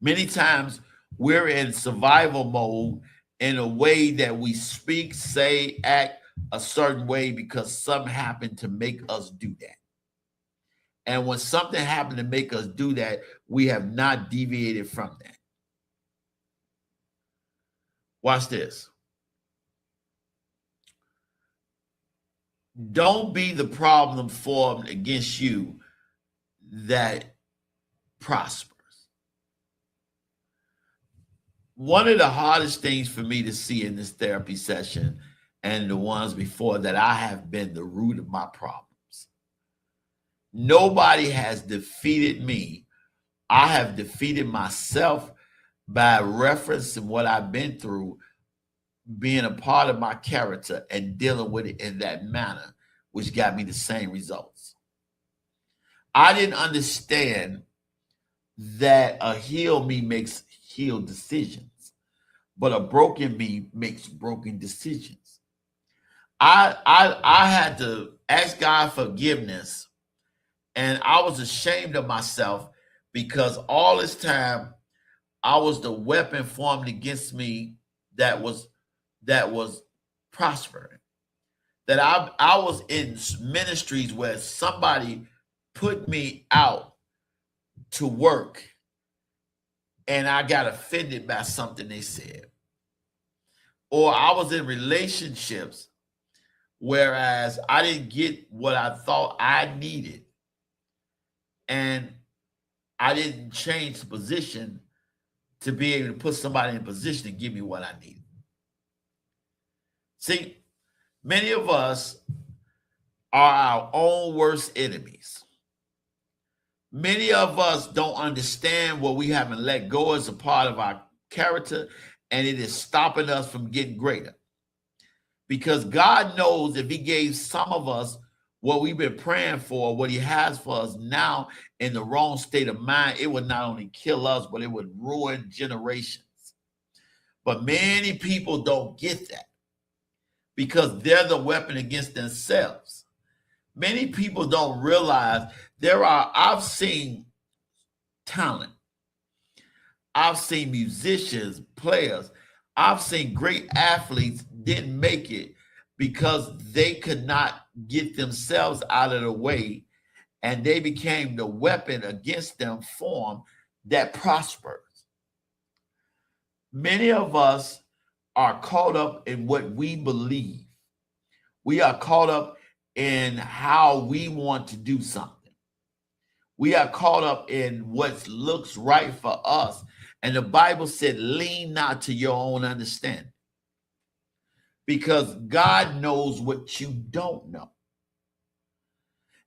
Many times we're in survival mode in a way that we speak, say, act a certain way because something happened to make us do that. And when something happened to make us do that, we have not deviated from that. Watch this. Don't be the problem formed against you that prospers. One of the hardest things for me to see in this therapy session and the ones before, that I have been the root of my problems. Nobody has defeated me. I have defeated myself by referencing what I've been through, being a part of my character and dealing with it in that manner, which got me the same results. I didn't understand that a healed me makes healed decisions, but a broken me makes broken decisions. I had to ask God forgiveness, and I was ashamed of myself because all this time I was the weapon formed against me that was prospering. That I was in ministries where somebody put me out to work and I got offended by something they said. Or I was in relationships whereas I didn't get what I thought I needed, and I didn't change the position to be able to put somebody in a position to give me what I needed. See, many of us are our own worst enemies. Many of us don't understand what we haven't let go as a part of our character, and it is stopping us from getting greater. Because God knows if he gave some of us what we've been praying for, what he has for us now in the wrong state of mind, it would not only kill us, but it would ruin generations. But many people don't get that because they're the weapon against themselves. Many people don't realize I've seen talent. I've seen musicians, players. I've seen great athletes didn't make it because they could not get themselves out of the way, and they became the weapon against them form that prospers. Many of us are caught up in what we believe. We are caught up in how we want to do something. We are caught up in what looks right for us. And the Bible said, lean not to your own understanding, because God knows what you don't know.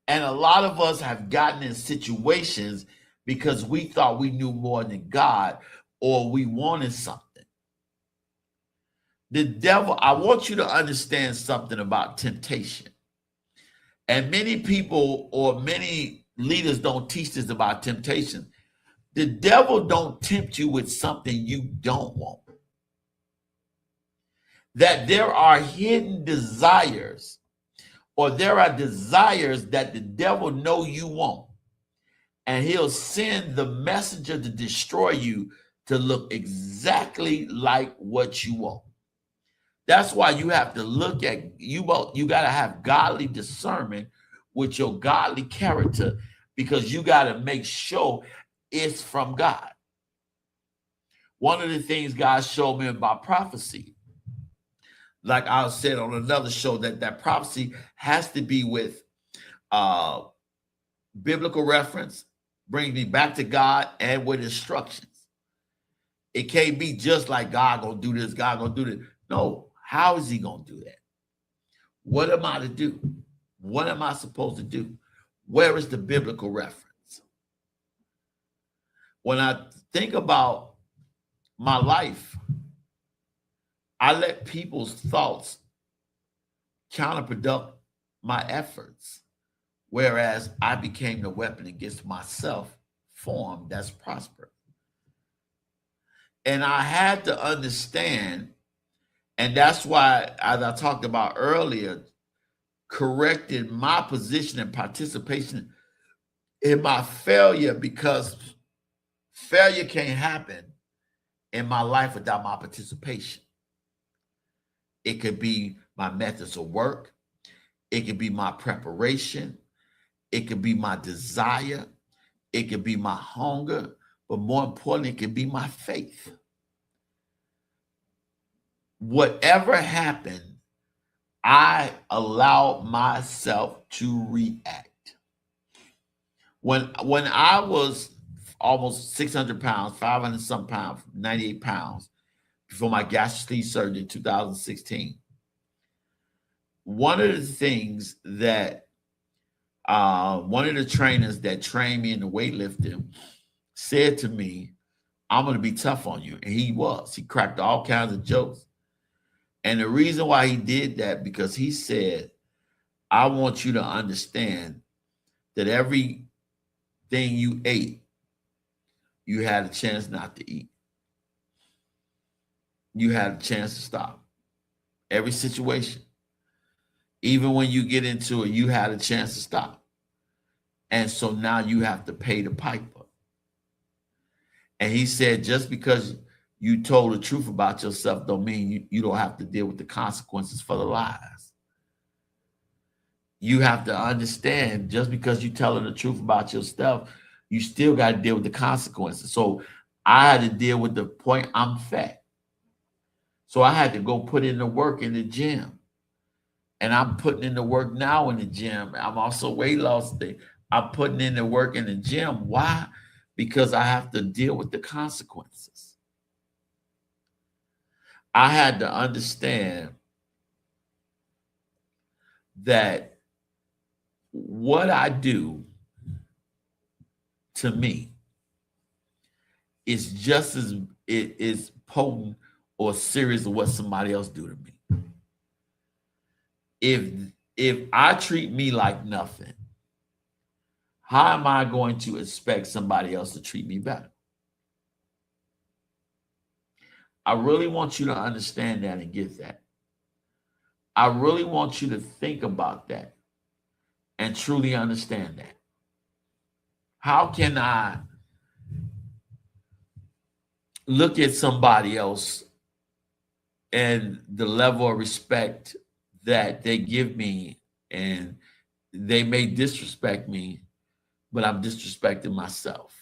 And a lot of us have gotten in situations because we thought we knew more than God, or we wanted something. The devil, I want you to understand something about temptation. And many people or many leaders don't teach this about temptation. The devil don't tempt you with something you don't want. That there are hidden desires, or there are desires that the devil know you want. And he'll send the messenger to destroy you to look exactly like what you want. That's why you have to look at, you got to have godly discernment with your godly character, because you got to make sure it's from God. One of the things God showed me about prophecy, like I said on another show, that prophecy has to be with biblical reference, bring me back to God, and with instructions. It can't be just like God gonna do this, God gonna do this. No, how is he gonna do that? What am I to do? What am I supposed to do? Where is the biblical reference? When I think about my life, I let people's thoughts counterproduct my efforts, whereas I became the weapon against myself form that's prospered. And I had to understand, and that's why, as I talked about earlier, corrected my position and participation in my failure, because Failure can't happen in my life without my participation. It could be my methods of work. It could be my preparation. It could be my desire. It could be my hunger. But more importantly, it could be my faith. Whatever happened, I allowed myself to react. When I was almost 600 pounds, 500 some pounds, 98 pounds, before my gastric sleeve surgery in 2016, one of the things that one of the trainers that trained me in the weightlifting said to me, I'm going to be tough on you. And he was. He cracked all kinds of jokes. And the reason why he did that, because he said, I want you to understand that everything you ate, you had a chance not to eat. You had a chance to stop. Every situation. Even when you get into it, you had a chance to stop. And so now you have to pay the piper. And he said, just because you told the truth about yourself don't mean you don't have to deal with the consequences for the lies. You have to understand, just because you're telling the truth about yourself, you still got to deal with the consequences. So I had to deal with the point I'm fat. So I had to go put in the work in the gym. And I'm putting in the work now in the gym. I'm also weight loss thing. I'm putting in the work in the gym. Why? Because I have to deal with the consequences. I had to understand that what I do to me is just as it is potent or serious as what somebody else do to me. If I treat me like nothing, how am I going to expect somebody else to treat me better? I really want you to understand that and get that. I really want you to think about that and truly understand that. How can I look at somebody else and the level of respect that they give me, and they may disrespect me, but I'm disrespecting myself?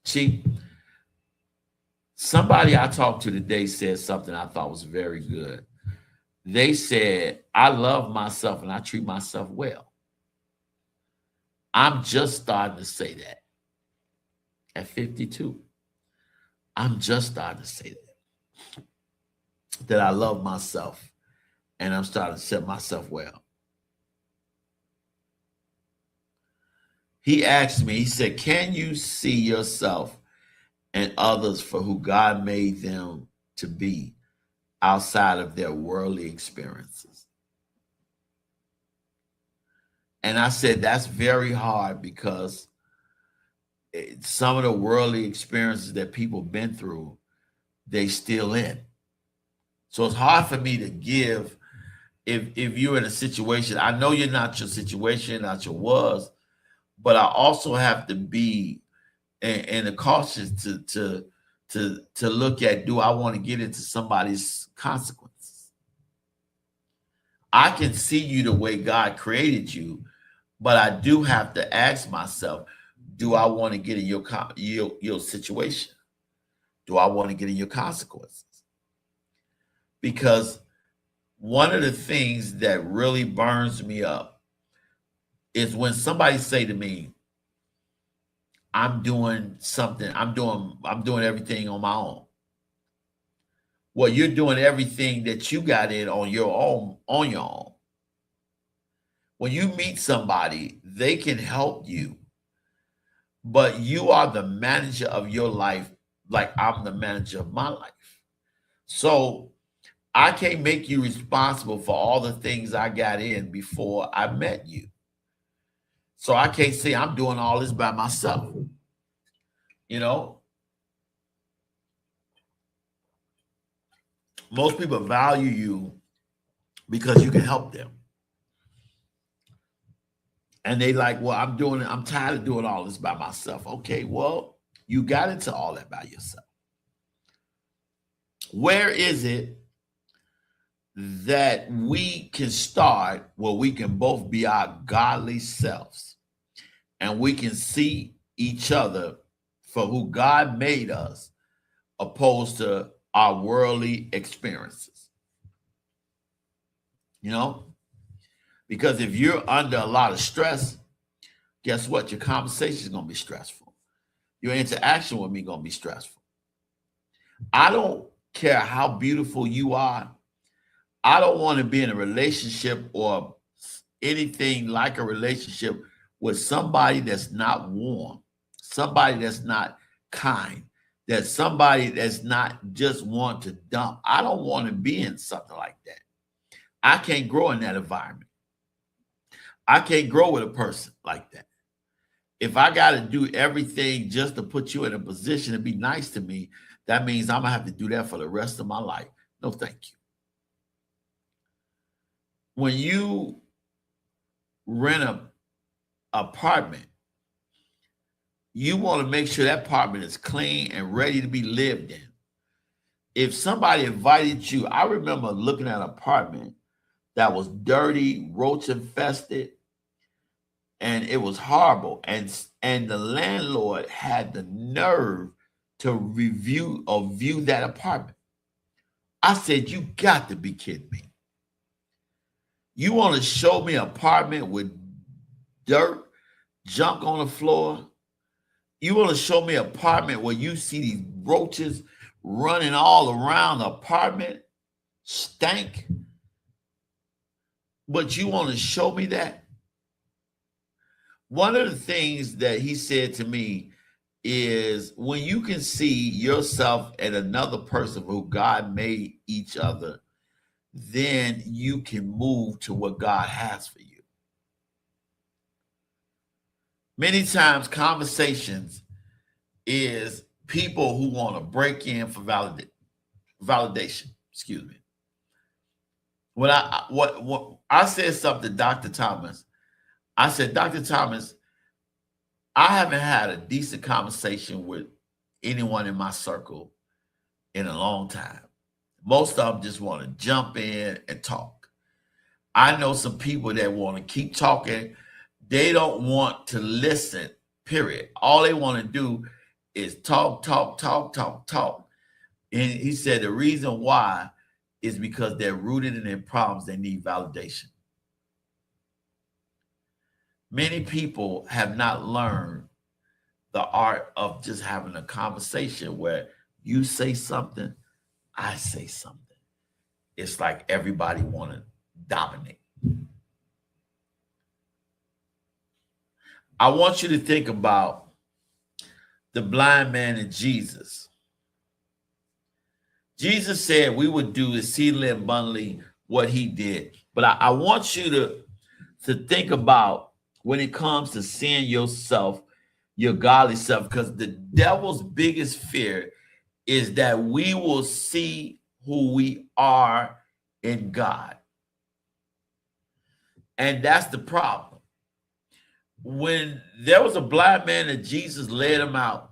See, somebody I talked to today said something I thought was very good. They said, I love myself and I treat myself well. I'm just starting to say that at 52. I'm just starting to say that I love myself and I'm starting to set myself well. He asked me, he said, can you see yourself and others for who God made them to be outside of their worldly experiences? And I said, that's very hard, because some of the worldly experiences that people have been through, they still in. So it's hard for me to give, if you're in a situation, I know you're not your situation, not your was, but I also have to be and a cautious to look at, do I want to get into somebody's consequences? I can see you the way God created you, but I do have to ask myself, do I want to get in your situation? Do I want to get in your consequences? Because one of the things that really burns me up is when somebody say to me, I'm doing something, I'm doing everything on my own. Well, you're doing everything that you got in on your own. When you meet somebody, they can help you, but you are the manager of your life, like I'm the manager of my life. So I can't make you responsible for all the things I got in before I met you. So I can't say I'm doing all this by myself. You know, most people value you because you can help them. And they like, well, I'm tired of doing all this by myself. Okay, well, you got into all that by yourself. Where is it that we can start where we can both be our godly selves and we can see each other for who God made us opposed to our worldly experiences? You know, because if you're under a lot of stress, guess what? Your conversation is going to be stressful. Your interaction with me is going to be stressful. I don't care how beautiful you are. I don't want to be in a relationship or anything like a relationship with somebody that's not warm, somebody that's not kind, that somebody that's not just want to dump. I don't want to be in something like that. I can't grow in that environment. I can't grow with a person like that. If I got to do everything just to put you in a position to be nice to me, that means I'm going to have to do that for the rest of my life. No, thank you. When you rent an apartment, you want to make sure that apartment is clean and ready to be lived in. If somebody invited you, I remember looking at an apartment that was dirty, roach infested, and it was horrible. And the landlord had the nerve to review or view that apartment. I said, you got to be kidding me. You want to show me an apartment with dirt, junk on the floor? You want to show me an apartment where you see these roaches running all around the apartment, stank? But you want to show me that? One of the things that he said to me is when you can see yourself and another person who God made each other, then you can move to what God has for you. Many times conversations is people who want to break in for validation. Excuse me. When I said something to Dr. Thomas, I said, Dr. Thomas, I haven't had a decent conversation with anyone in my circle in a long time. Most of them just want to jump in and talk. I know some people that want to keep talking. They don't want to listen, period. All they want to do is talk, talk, talk, talk, talk. And he said the reason why is because they're rooted in their problems. They need validation. Many people have not learned the art of just having a conversation where you say something, I say something. It's like everybody want to dominate. I want you to think about the blind man and Jesus. Jesus said we would do exceedingly abundantly what he did. But I want you to think about when it comes to seeing yourself, your godly self, because the devil's biggest fear is that we will see who we are in God. And that's the problem. When there was a blind man that Jesus led him out,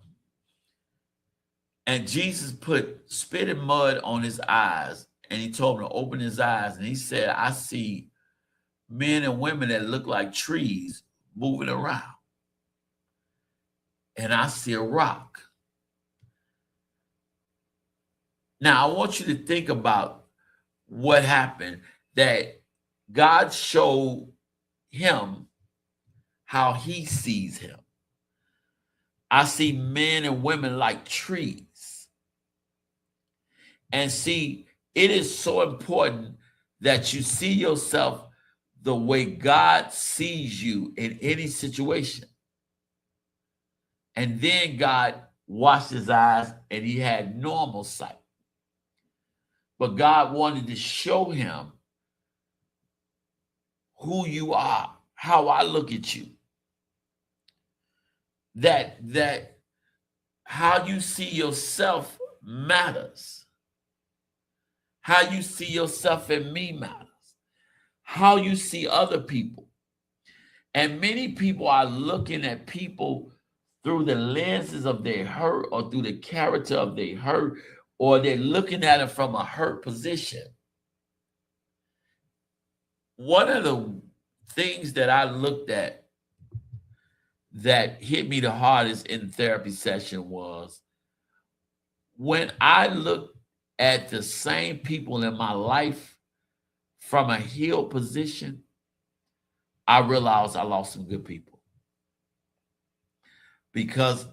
and Jesus put spit and mud on his eyes, and he told him to open his eyes, and he said, I see men and women that look like trees moving around. And I see a rock. Now, I want you to think about what happened, that God showed him how he sees him. I see men and women like trees. And see, it is so important that you see yourself the way God sees you in any situation. And then God washed his eyes and he had normal sight. But God wanted to show him who you are, how I look at you. That how you see yourself matters. How you see yourself in me matters. How you see other people. And many people are looking at people through the lenses of their hurt or through the character of their hurt, or they're looking at it from a hurt position. One of the things that I looked at that hit me the hardest in therapy session was when I looked at the same people in my life from a healed position, I realized I lost some good people. Because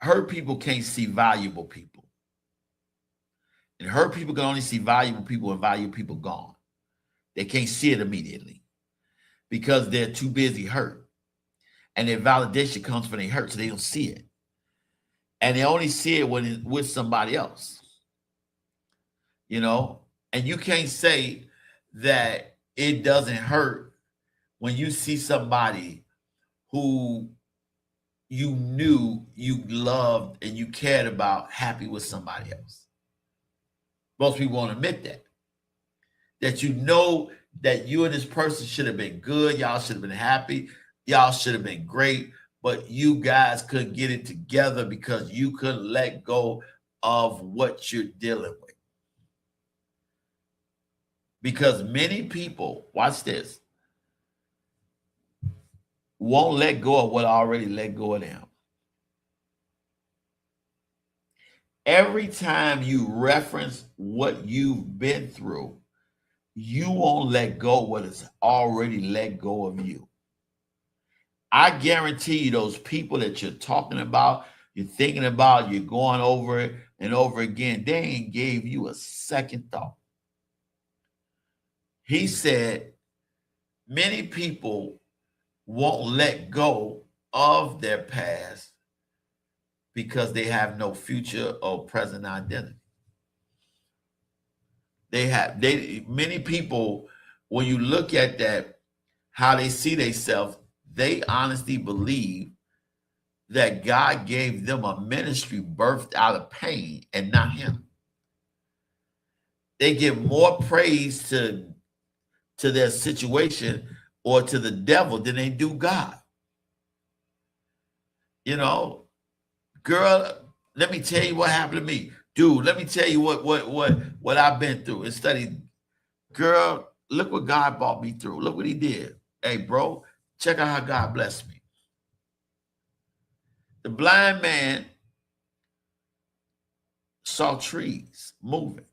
hurt people can't see valuable people. And hurt people can only see valuable people and valuable people gone. They can't see it immediately because they're too busy hurt. And their validation comes from their hurt, so they don't see it. And they only see it when it's with somebody else. You know? And you can't say that it doesn't hurt when you see somebody who you knew you loved and you cared about happy with somebody else. Most people won't admit that. That you know that you and this person should have been good. Y'all should have been happy. Y'all should have been great. But you guys couldn't get it together because you couldn't let go of what you're dealing with. Because many people, watch this, won't let go of what already let go of them. Every time you reference what you've been through, you won't let go of what has already let go of you. I guarantee you those people that you're talking about, you're thinking about, you're going over it and over again, they ain't gave you a second thought. He said many people won't let go of their past because they have no future or present identity. Many people, when you look at that, how they see themselves, they honestly believe that God gave them a ministry birthed out of pain and not him. They give more praise to their situation or to the devil than they do God. You know, girl, let me tell you what happened to me. Dude, let me tell you what I've been through and studied. Girl, look what God brought me through. Look what he did. Hey, bro, check out how God blessed me. The blind man saw trees moving.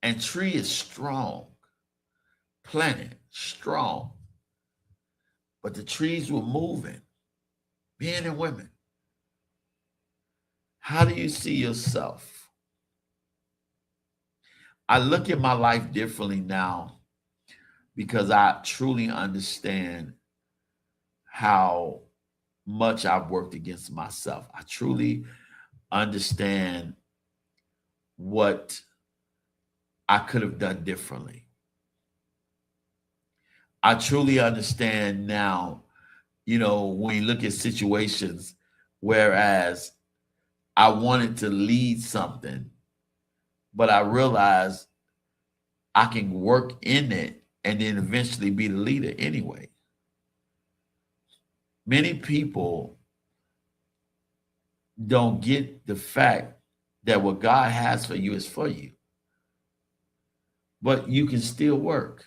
And tree is strong, planted, strong. But the trees were moving, men and women. How do you see yourself? I look at my life differently now because I truly understand how much I've worked against myself. I truly understand what I could have done differently. I truly understand now, you know, when you look at situations, whereas I wanted to lead something, but I realized I can work in it and then eventually be the leader anyway. Many people don't get the fact that what God has for you is for you, but you can still work.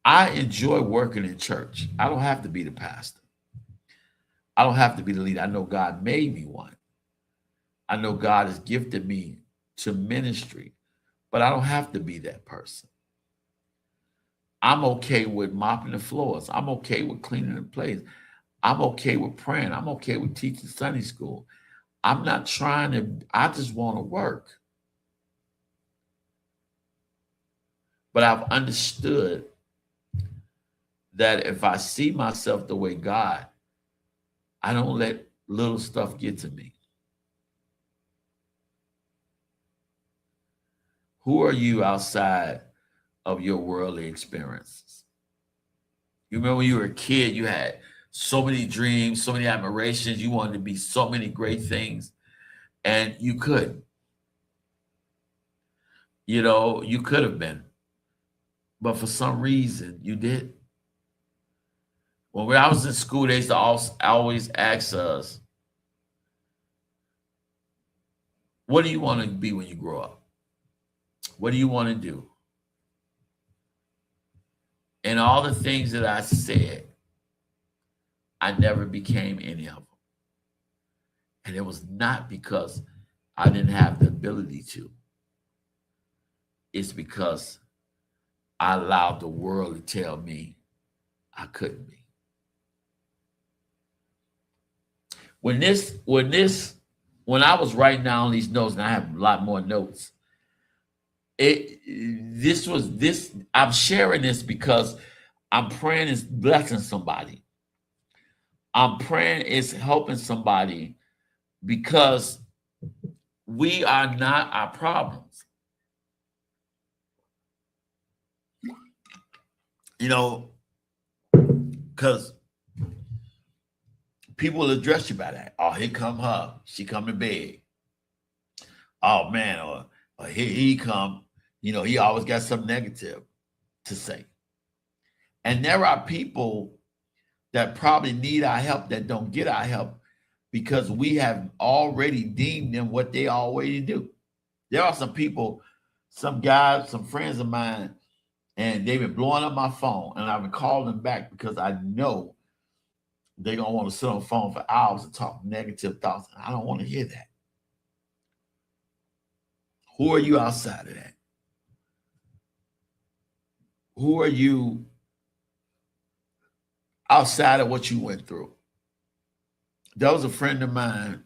I enjoy working in church. I don't have to be the pastor. I don't have to be the leader. I know God made me one. I know God has gifted me to ministry, but I don't have to be that person. I'm okay with mopping the floors. I'm okay with cleaning the place. I'm okay with praying. I'm okay with teaching Sunday school. I'm not trying to, I just want to work. But I've understood that if I see myself the way God, I don't let little stuff get to me. Who are you outside of your worldly experiences? You remember when you were a kid, you had so many dreams, so many admirations. You wanted to be so many great things, and you couldn't. You know, you could have been. But for some reason, you did. When I was in school, they used to always ask us, what do you want to be when you grow up? What do you want to do? And all the things that I said, I never became any of them. And it was not because I didn't have the ability to. It's because I allowed the world to tell me I couldn't be. When I was writing down these notes, and I have a lot more notes, I'm sharing this because I'm praying it's blessing somebody. I'm praying it's helping somebody because we are not our problems. You know, because people will address you by that. Oh, here come her. She come to bed. Oh, man, or here he come. You know, he always got something negative to say. And there are people that probably need our help that don't get our help because we have already deemed them what they already do. There are some people, some guys, some friends of mine, and they've been blowing up my phone, and I've been calling them back because I know they're going to want to sit on the phone for hours and talk negative thoughts. And I don't want to hear that. Who are you outside of that? Who are you outside of what you went through? There was a friend of mine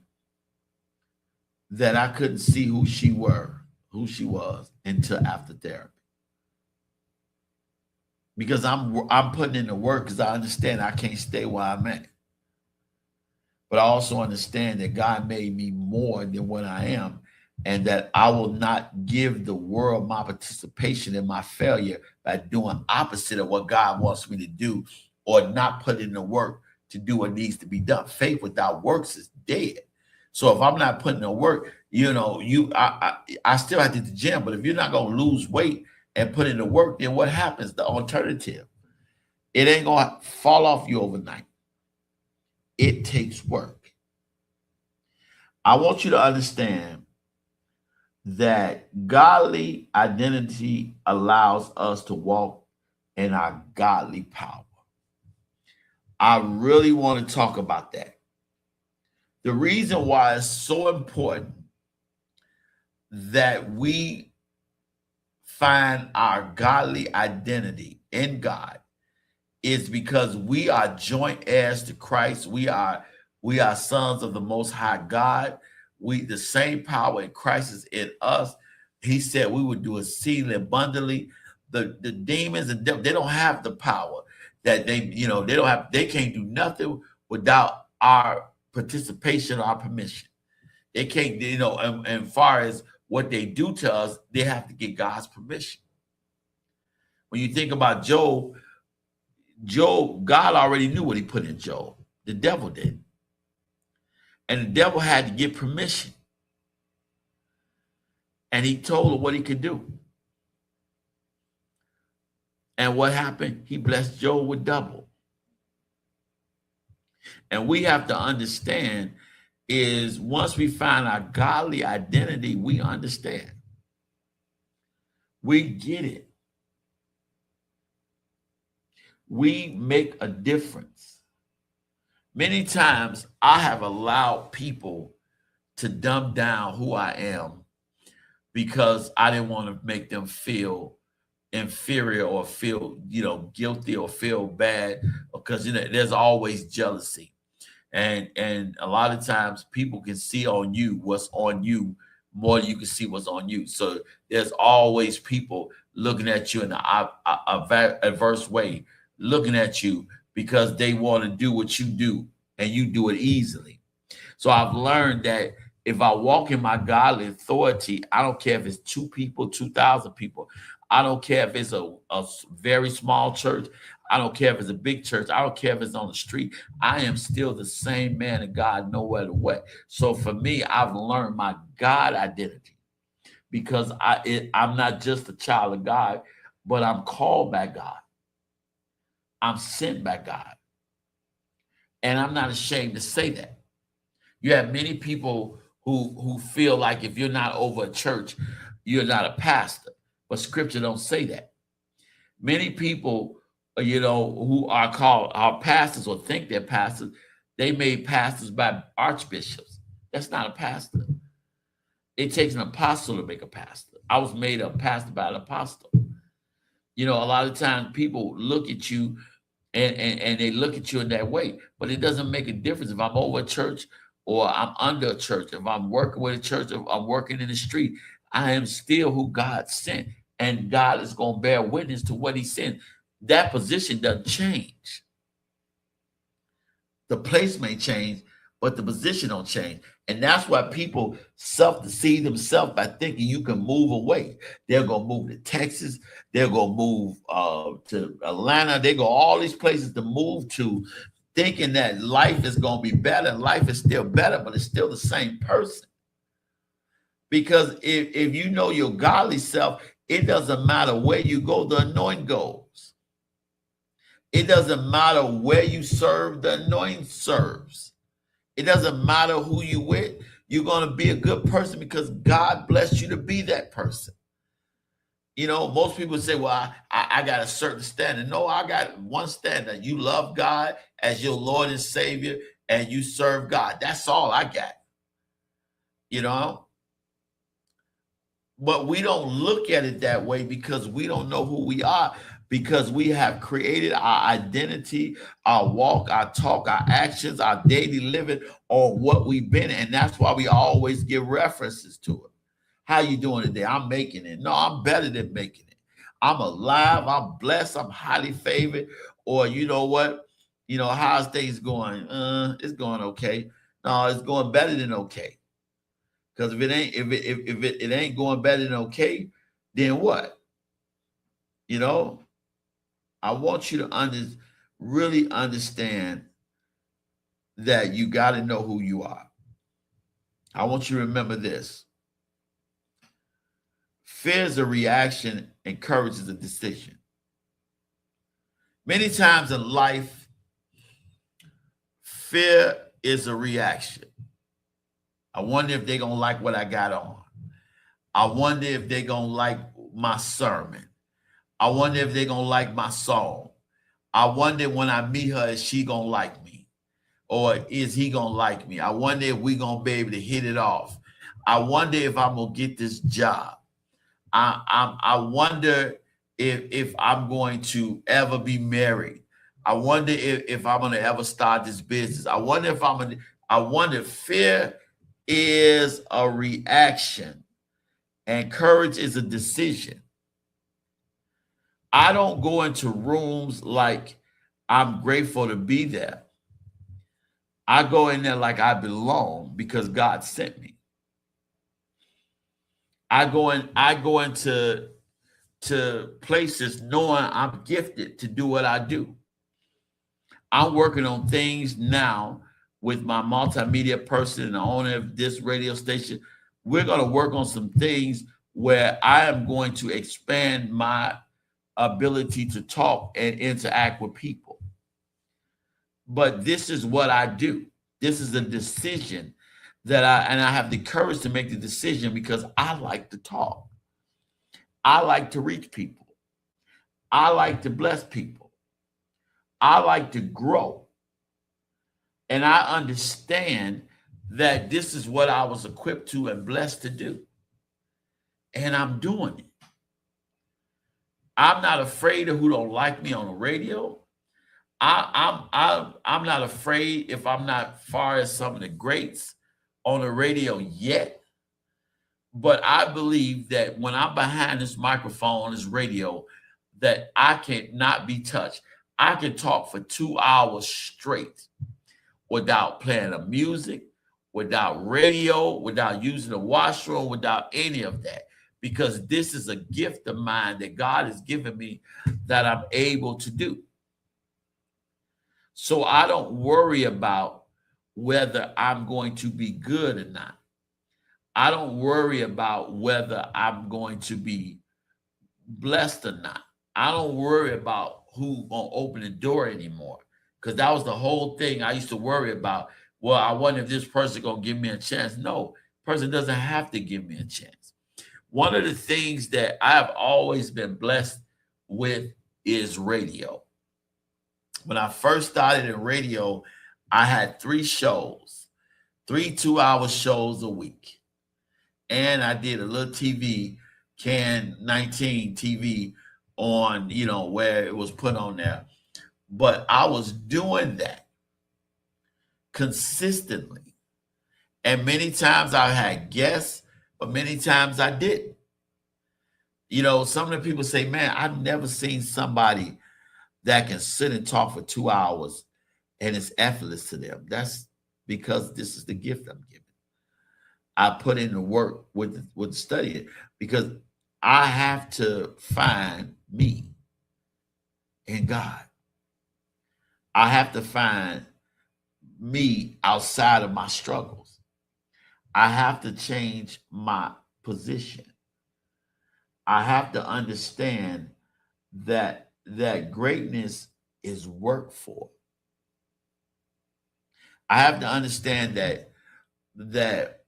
that I couldn't see who she was until after therapy. Because I'm putting in the work because I understand I can't stay where I'm at. But I also understand that God made me more than what I am, and that I will not give the world my participation in my failure by doing opposite of what God wants me to do or not put in the work to do what needs to be done. Faith without works is dead. So if I'm not putting in the work, I still have to hit the gym, but if you're not going to lose weight and put in the work, then what happens? The alternative, it ain't going to fall off you overnight. It takes work. I want you to understand that godly identity allows us to walk in our godly power. I really want to talk about that. The reason why it's so important that we find our godly identity in God is because we are joint heirs to Christ. We are sons of the Most High God. The same power in Christ is in us. He said we would do exceedingly abundantly. The demons and devils, they don't have the power that they can't do nothing without our participation, our permission. They can't, and far as what they do to us, they have to get God's permission. When you think about Job, God already knew what he put in Job. The devil did. And the devil had to get permission. And he told him what he could do. And what happened? He blessed Job with double. And we have to understand is once we find our godly identity, we understand. We get it. We make a difference. Many times I have allowed people to dumb down who I am because I didn't want to make them feel inferior or feel, guilty or feel bad, because there's always jealousy. And a lot of times people can see on you what's on you more than you can see what's on you. So there's always people looking at you in an adverse way, looking at you because they want to do what you do and you do it easily. So I've learned that if I walk in my godly authority, I don't care if it's 2 people, 2,000 people. I don't care if it's a very small church. I don't care if it's a big church. I don't care if it's on the street. I am still the same man of God, no matter what. So for me, I've learned my God identity because I'm not just a child of God, but I'm called by God. I'm sent by God. And I'm not ashamed to say that. You have many people who feel like if you're not over a church, you're not a pastor. But scripture don't say that. Many people, who are called our pastors or think they're pastors, they made pastors by archbishops. That's not a pastor. It takes an apostle to make a pastor. I was made a pastor by an apostle. A lot of times people look at you and they look at you in that way, but it doesn't make a difference if I'm over a church or I'm under a church. If I'm working with a church, if I'm working in the street, I am still who God sent, and God is going to bear witness to what he sent. That position doesn't change. The place may change, but the position don't change. And that's why people self-deceive themselves by thinking you can move away. They're going to move to Texas. They're going to move to Atlanta. They go all these places to move to, thinking that life is going to be better. Life is still better, but it's still the same person. Because if you know your godly self, it doesn't matter where you go, the anointing goes. It doesn't matter where you serve, the anointing serves. It doesn't matter who you with. You're going to be a good person because God blessed you to be that person. Most people say, well, I got a certain standard. No, I got one standard. You love God as your Lord and Savior, and you serve God. That's all I got. But we don't look at it that way because we don't know who we are, because we have created our identity, our walk, our talk, our actions, our daily living, or what we've been. And that's why we always give references to it. How you doing today? I'm making it. No, I'm better than making it. I'm alive. I'm blessed. I'm highly favored. Or you know what? How's things going? It's going okay. No, it's going better than okay. Because if it ain't going better than okay, then what? I want you to really understand that you got to know who you are. I want you to remember this. Fear is a reaction and courage is a decision. Many times in life, fear is a reaction. I wonder if they're going to like what I got on. I wonder if they're going to like my sermon. I wonder if they're going to like my song. I wonder when I meet her, is she going to like me? Or is he going to like me? I wonder if we're going to be able to hit it off. I wonder if I'm going to get this job. I wonder if I'm going to ever be married. I wonder if I'm going to ever start this business. I wonder if fear is a reaction and courage is a decision. I don't go into rooms like I'm grateful to be there. I go in there like I belong because God sent me. I go into places knowing I'm gifted to do what I do. I'm working on things now with my multimedia person and the owner of this radio station. We're going to work on some things where I am going to expand my ability to talk and interact with people. But this is what I do. This is a decision that I have the courage to make the decision because I like to talk. I like to reach people. I like to bless people. I like to grow. And I understand that this is what I was equipped to and blessed to do. And I'm doing it. I'm not afraid of who don't like me on the radio. I'm not afraid if I'm not far as some of the greats on the radio yet. But I believe that when I'm behind this microphone, this radio, that I cannot be touched. I can talk for 2 hours straight without playing the music, without radio, without using the washroom, without any of that. Because this is a gift of mine that God has given me that I'm able to do. So I don't worry about whether I'm going to be good or not. I don't worry about whether I'm going to be blessed or not. I don't worry about who gonna open the door anymore. Because that was the whole thing I used to worry about. Well, I wonder if this person gonna give me a chance. No, person doesn't have to give me a chance. One of the things that I've always been blessed with is radio. When I first started in radio, I had 3 shows, 3 2-hour shows a week. And I did a little TV, Can 19 TV on, where it was put on there. But I was doing that consistently. And many times I had guests, but many times I didn't. Some of the people say, man, I've never seen somebody that can sit and talk for 2 hours and it's effortless to them. That's because this is the gift I'm given. I put in the work with studying because I have to find me in God. I have to find me outside of my struggles. I have to change my position. I have to understand that greatness is work for. I have to understand that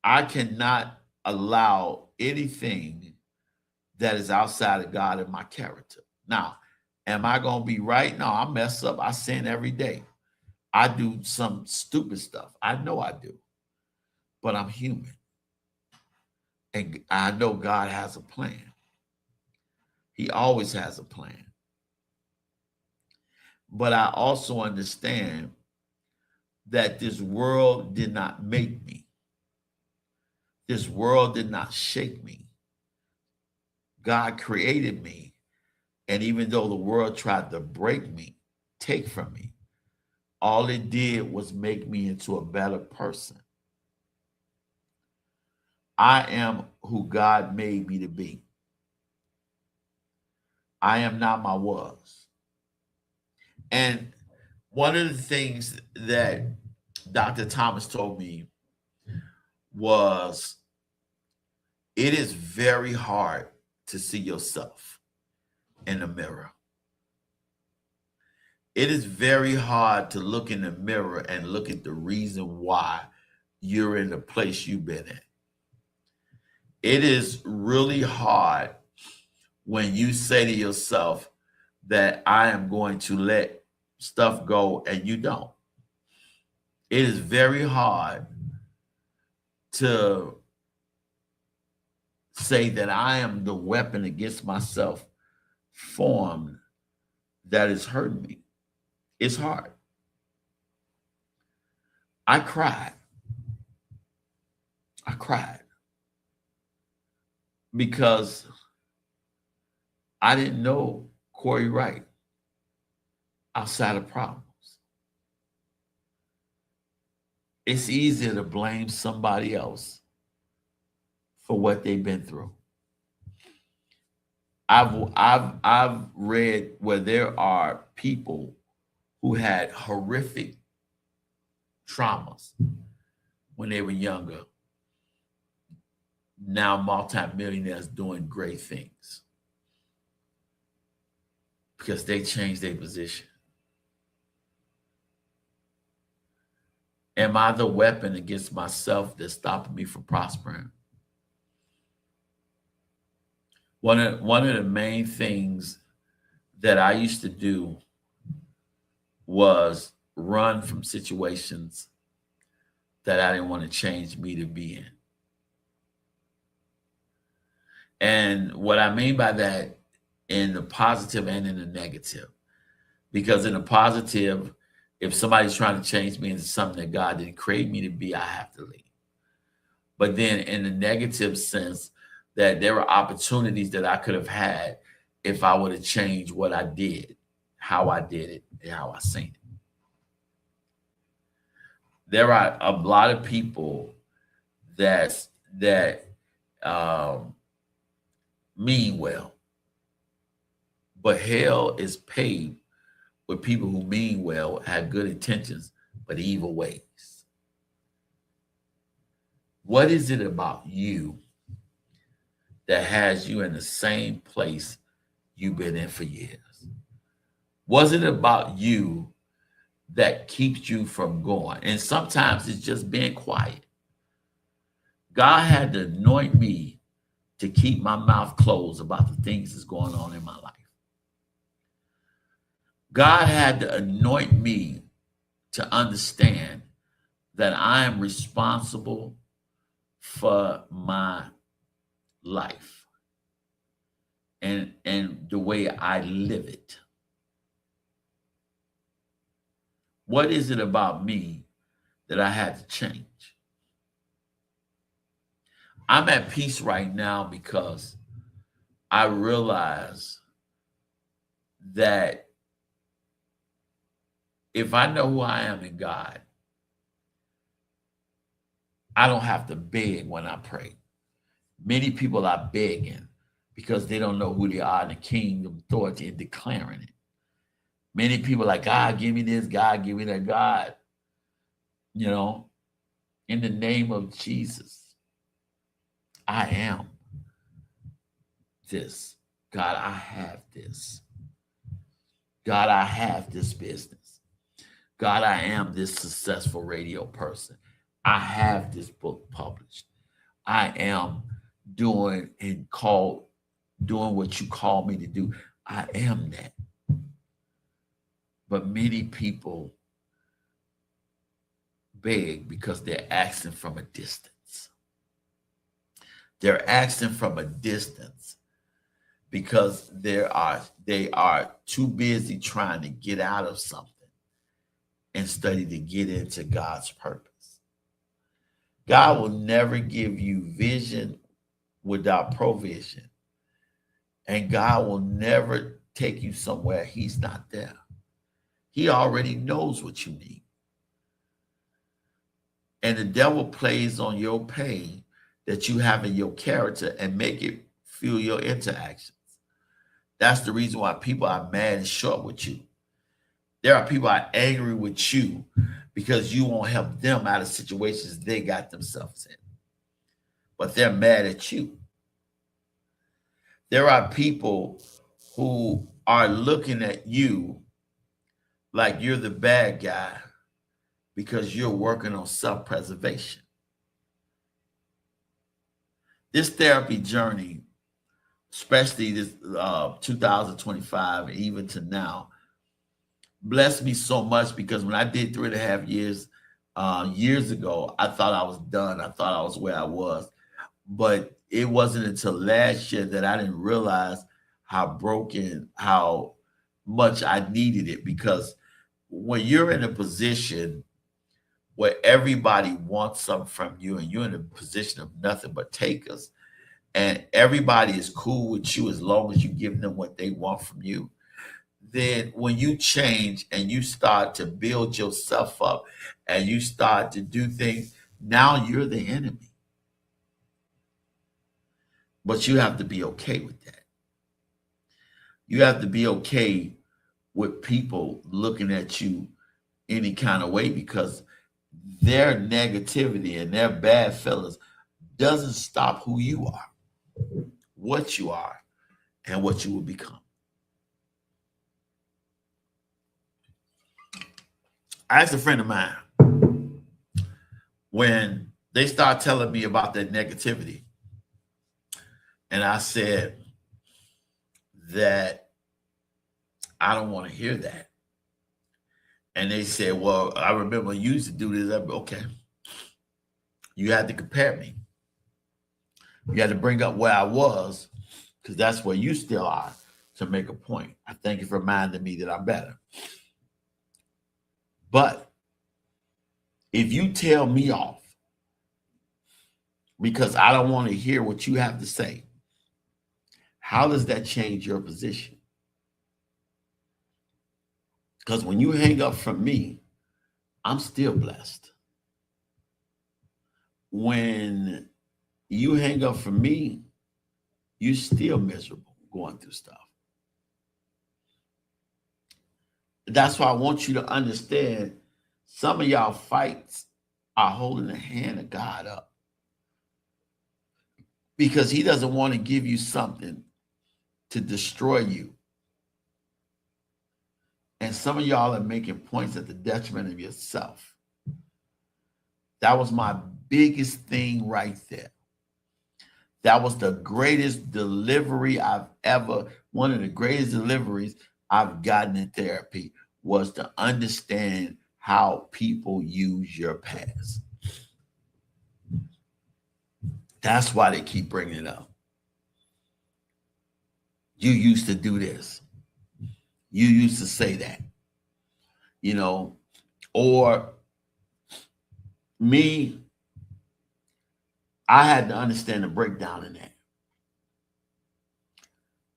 I cannot allow anything that is outside of God in my character. Now, am I going to be right? No, I mess up. I sin every day. I do some stupid stuff. I know I do. But I'm human. And I know God has a plan. He always has a plan. But I also understand that this world did not make me. This world did not shape me. God created me. And even though the world tried to break me, take from me, all it did was make me into a better person. I am who God made me to be. I am not my was. And one of the things that Dr. Thomas told me was, it is very hard to see yourself in the mirror. It is very hard to look in the mirror and look at the reason why you're in the place you've been in. It is really hard when you say to yourself that I am going to let stuff go and you don't. It is very hard to say that I am the weapon against myself formed that is hurting me. It's hard. I cried. Because I didn't know Corey Wright outside of problems. It's easier to blame somebody else for what they've been through. I've read where there are people who had horrific traumas when they were younger, now multimillionaires doing great things because they changed their position. Am I the weapon against myself that's stopping me from prospering? One of the main things that I used to do was run from situations that I didn't want to change me to be in. And what I mean by that, in the positive and in the negative, because in the positive, if somebody's trying to change me into something that God didn't create me to be, I have to leave. But then in the negative sense, that there were opportunities that I could have had if I would have changed what I did, how I did it, and how I seen it. There are a lot of people that mean well, but hell is paved with people who mean well, have good intentions, but evil ways. What is it about you that has you in the same place you've been in for years? Was it about you that keeps you from going? And sometimes it's just being quiet. God had to anoint me to keep my mouth closed about the things that's going on in my life. God had to anoint me to understand that I am responsible for my life and the way I live it. What is it about me that I had to change? I'm at peace right now because I realize that if I know who I am in God, I don't have to beg when I pray. Many people are begging because they don't know who they are in the kingdom authority and declaring it. Many people are like, God, give me this, God, give me that. God, in the name of Jesus, I am this. God, I have this. God, I have this business. God, I am this successful radio person. I have this book published. I am doing what you call me to do. I am that. But many people beg because they're asking from a distance. They're asking from a distance because they are too busy trying to get out of something and study to get into God's purpose. God will never give you vision without provision. And God will never take you somewhere he's not there. He already knows what you need. And the devil plays on your pain that you have in your character and make it fuel your interactions. That's the reason why people are mad and short with you. There are people that are angry with you because you won't help them out of situations they got themselves in. But they're mad at you. There are people who are looking at you like you're the bad guy because you're working on self-preservation. This therapy journey, especially this 2025, and even to now, blessed me so much because when I did 3.5 years, years ago, I thought I was done. I thought I was where I was. But it wasn't until last year that I didn't realize how much I needed it. Because when you're in a position where everybody wants something from you and you're in a position of nothing but takers, and everybody is cool with you as long as you give them what they want from you, then when you change and you start to build yourself up and you start to do things, now you're the enemy. But you have to be okay with that. You have to be okay with people looking at you any kind of way because their negativity and their bad feelings doesn't stop who you are, what you are, and what you will become. I asked a friend of mine when they start telling me about that negativity, and I said that I don't want to hear that. And they said, well, I remember you used to do this. Okay. You had to compare me. You had to bring up where I was because that's where you still are to make a point. I thank you for reminding me that I'm better. But if you tell me off because I don't want to hear what you have to say, how does that change your position? Because when you hang up from me, I'm still blessed. When you hang up from me, you're still miserable going through stuff. That's why I want you to understand some of y'all fights are holding the hand of God up. Because he doesn't want to give you something to destroy you. And some of y'all are making points at the detriment of yourself. That was my biggest thing right there. That was the greatest delivery one of the greatest deliveries I've gotten in therapy, was to understand how people use your past. That's why they keep bringing it up. You used to do this. You used to say that, or me, I had to understand the breakdown in that.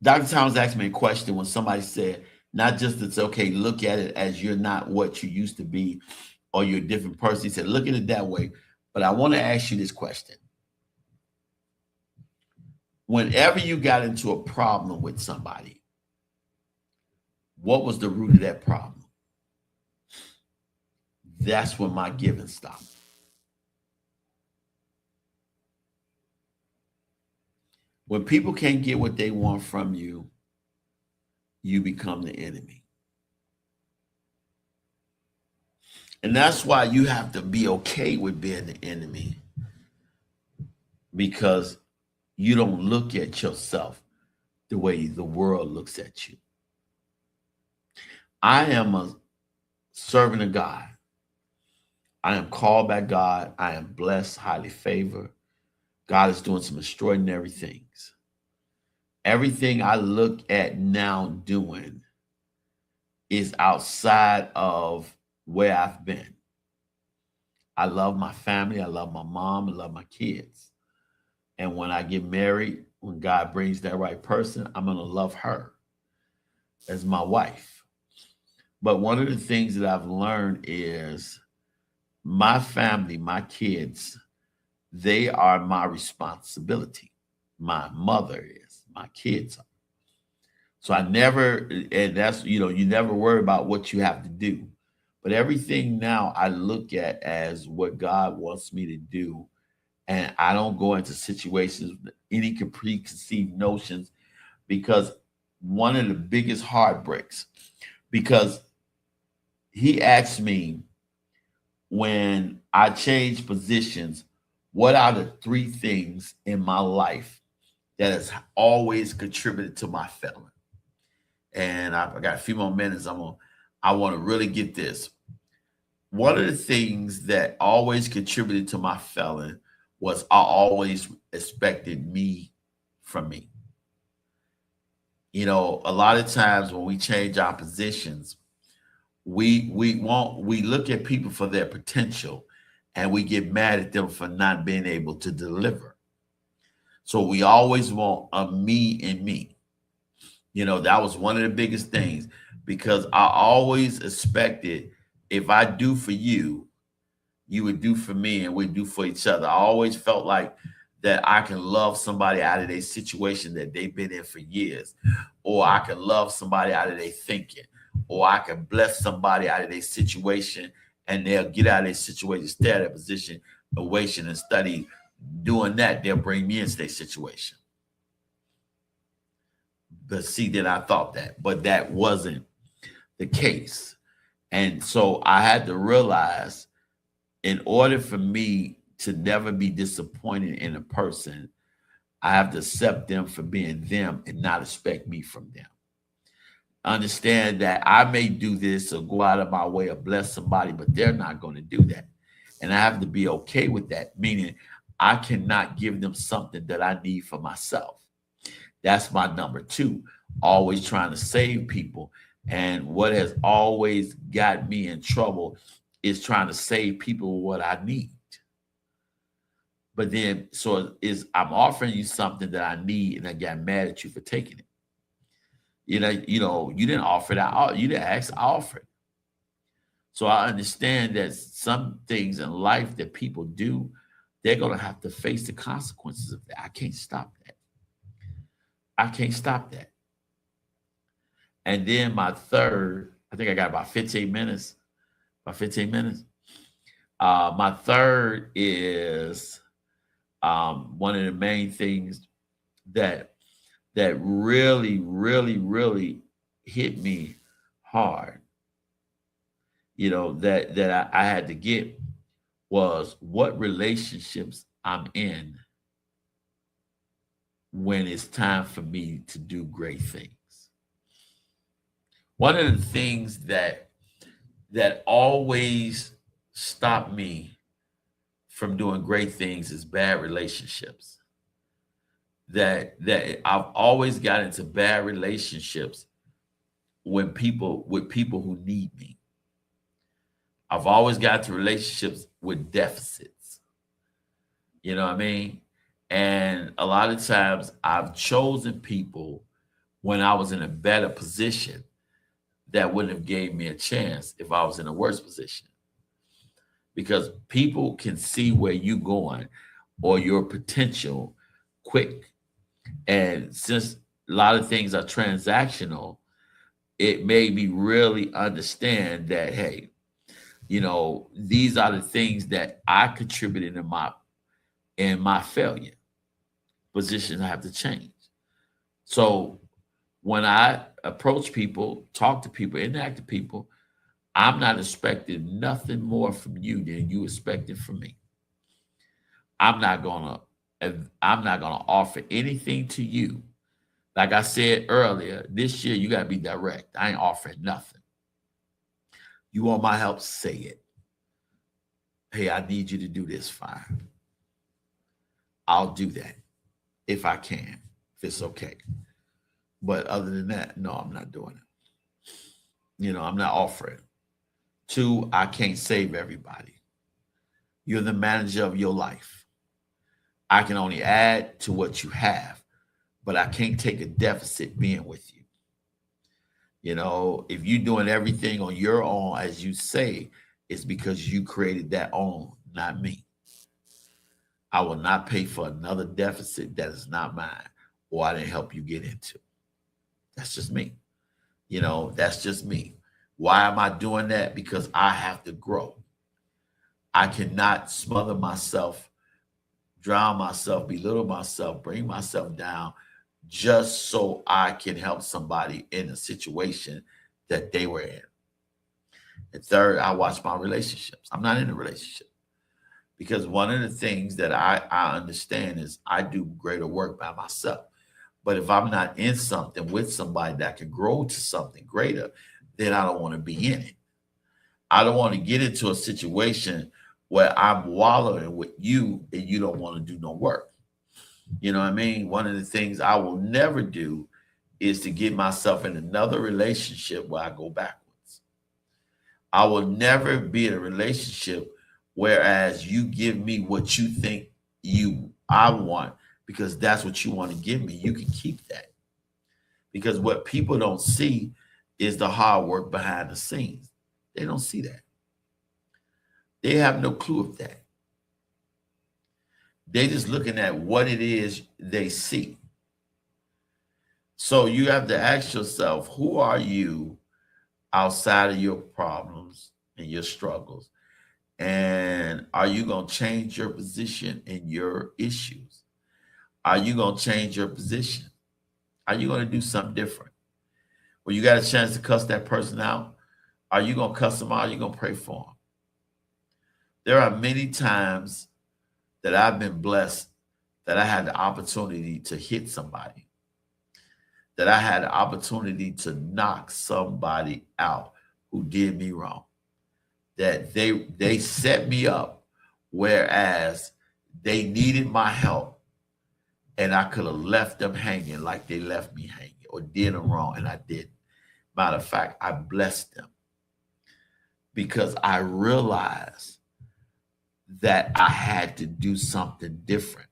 Dr. Thomas asked me a question when somebody said, not just it's okay, look at it as you're not what you used to be or you're a different person. He said, look at it that way. But I want to ask you this question. Whenever you got into a problem with somebody, what was the root of that problem? That's when my giving stopped. When people can't get what they want from you, you become the enemy. And that's why you have to be okay with being the enemy, because you don't look at yourself the way the world looks at you. I am a servant of God. I am called by God. I am blessed, highly favored. God is doing some extraordinary things. Everything I look at now doing is outside of where I've been. I love my family. I love my mom. I love my kids. And when I get married, when God brings that right person, I'm going to love her as my wife. But one of the things that I've learned is my family, my kids, they are my responsibility. My mother is, my kids are. So I never, and that's, you never worry about what you have to do. But everything now I look at as what God wants me to do. And I don't go into situations with any preconceived notions, because one of the biggest heartbreaks, because he asked me when I changed positions, what are the 3 things in my life that has always contributed to my failing? And I got a few more minutes. I want to really get this. One of the things that always contributed to my failing was I always expected me from me. A lot of times when we change our positions, we look at people for their potential, and we get mad at them for not being able to deliver. So we always want a me and me. That was one of the biggest things, because I always expected, if I do for you, you would do for me, and we'd do for each other. I always felt like that I can love somebody out of their situation that they've been in for years, or I can love somebody out of their thinking, or I can bless somebody out of their situation, and they'll get out of their situation, stay out of their position, awation, and study. Doing that, they'll bring me into their situation. But see, then I thought that, but that wasn't the case. And so I had to realize, in order for me to never be disappointed in a person, I have to accept them for being them and not expect me from them. Understand that I may do this or go out of my way or bless somebody, but they're not going to do that. And I have to be okay with that, meaning I cannot give them something that I need for myself. That's my number 2, always trying to save people. And what has always got me in trouble is trying to save people what I need. But then, I'm offering you something that I need, and I got mad at you for taking it. You didn't offer that. You didn't ask, I offered. So I understand that some things in life that people do, they're going to have to face the consequences of that. I can't stop that. I can't stop that. And then my third, I think I got about 15 minutes. My third is one of the main things that that really, really, really hit me hard, that I had to get was what relationships I'm in when it's time for me to do great things. One of the things that always stopped me from doing great things is bad relationships. That I've always got into bad relationships with people who need me. I've always got to relationships with deficits. You know what I mean? And a lot of times I've chosen people when I was in a better position that wouldn't have gave me a chance if I was in a worse position. Because people can see where you're going or your potential quick. And since a lot of things are transactional, it made me really understand that, hey, these are the things that I contributed in my failure. Positions have to change. So when I approach people, talk to people, interact with people, I'm not expecting nothing more from you than you expecting from me. I'm not gonna I'm not gonna offer anything to you. Like I said earlier, this year you gotta be direct. I ain't offering nothing. You want my help? Say it. Hey, I need you to do this. Fine. I'll do that if I can, if it's okay. But other than that, no, I'm not doing it. I'm not offering. Two, I can't save everybody. You're the manager of your life. I can only add to what you have, but I can't take a deficit being with you. If you're doing everything on your own, as you say, it's because you created that own, not me. I will not pay for another deficit that is not mine or I didn't help you get into. That's just me. That's just me. Why am I doing that? Because I have to grow. I cannot smother myself, drown myself, belittle myself, bring myself down just so I can help somebody in a situation that they were in. And third, I watch my relationships. I'm not in a relationship because one of the things that I understand is I do greater work by myself. But if I'm not in something with somebody that can grow to something greater, then I don't want to be in it. I don't want to get into a situation where I'm wallowing with you and you don't want to do no work. You know what I mean? One of the things I will never do is to get myself in another relationship where I go backwards. I will never be in a relationship whereas you give me what you think I want because that's what you want to give me. You can keep that. Because what people don't see is the hard work behind the scenes. They don't see that. They have no clue of that. They're just looking at what it is they see. So you have to ask yourself, who are you outside of your problems and your struggles? And are you going to change your position in your issues? Are you going to change your position? Are you going to do something different? When you got a chance to cuss that person out, are you going to cuss them out? Are you going to pray for them? There are many times that I've been blessed that I had the opportunity to hit somebody, that I had the opportunity to knock somebody out who did me wrong, that they set me up, whereas they needed my help, and I could have left them hanging like they left me hanging or did them wrong, and I didn't. Matter of fact, I blessed them because I realized that I had to do something different.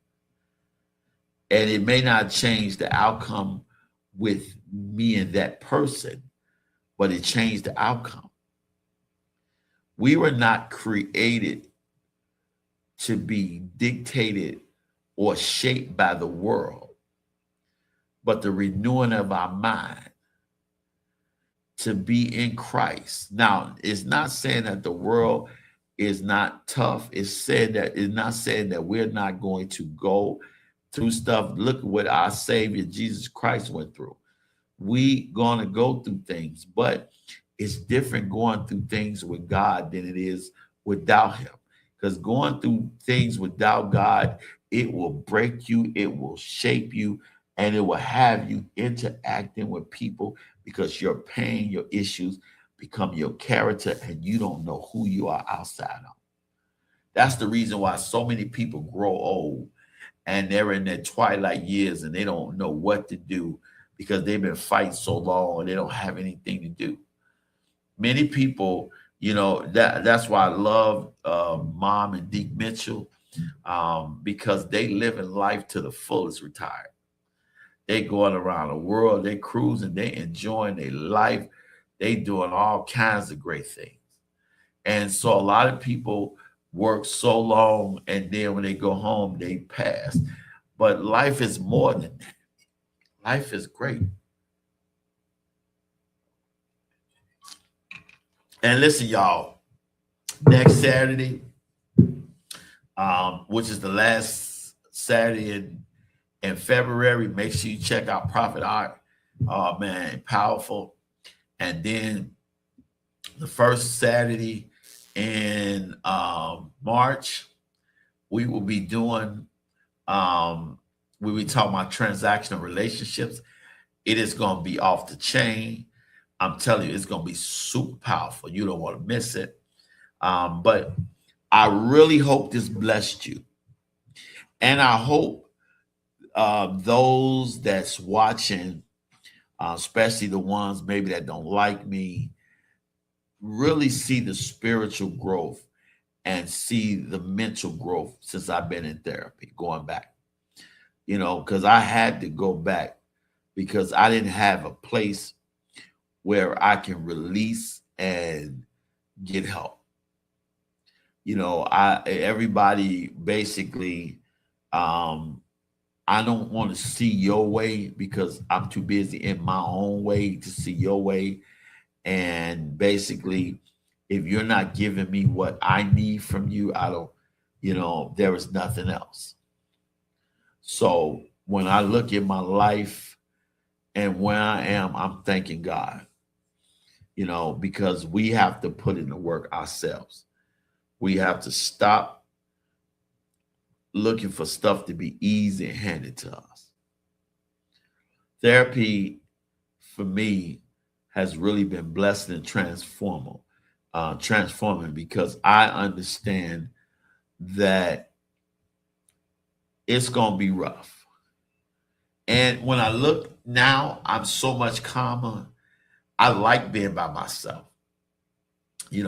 And it may not change the outcome with me and that person, but it changed the outcome. We were not created to be dictated or shaped by the world, but the renewing of our mind to be in Christ. Now, it's not saying that the world is not tough. It's not saying that we're not going to go through stuff. Look at what our Savior Jesus Christ went through. We gonna go through things, but it's different going through things with God than it is without Him. Because going through things without God, it will break you, it will shape you, and it will have you interacting with people because your pain, your issues become your character, and you don't know who you are outside of. That's the reason why so many people grow old and they're in their twilight years and they don't know what to do because they've been fighting so long and they don't have anything to do. Many people, that's why I love Mom and Deke Mitchell, because they live in life to the fullest retired. They going around the world, they cruising, they enjoying their life, they doing all kinds of great things. And so a lot of people work so long and then when they go home, they pass. But life is more than that. Life is great. And listen, y'all, next Saturday, which is the last Saturday in February, make sure you check out Prophet Art. Oh, man, powerful. And then the first Saturday in March, we will be doing, we will be talking about transactional relationships. It is going to be off the chain. I'm telling you, it's going to be super powerful. You don't want to miss it. But I really hope this blessed you. And I hope those that's watching, especially the ones maybe that don't like me, really see the spiritual growth and see the mental growth since I've been in therapy, going back. Because I had to go back because I didn't have a place where I can release and get help. Everybody basically, I don't want to see your way because I'm too busy in my own way to see your way. And basically, if you're not giving me what I need from you, I don't, there is nothing else. So when I look at my life and where I am, I'm thanking God, because we have to put in the work ourselves. We have to stop looking for stuff to be easy and handed to us. Therapy, for me, has really been blessed and transforming because I understand that it's going to be rough. And when I look now, I'm so much calmer. I like being by myself. Do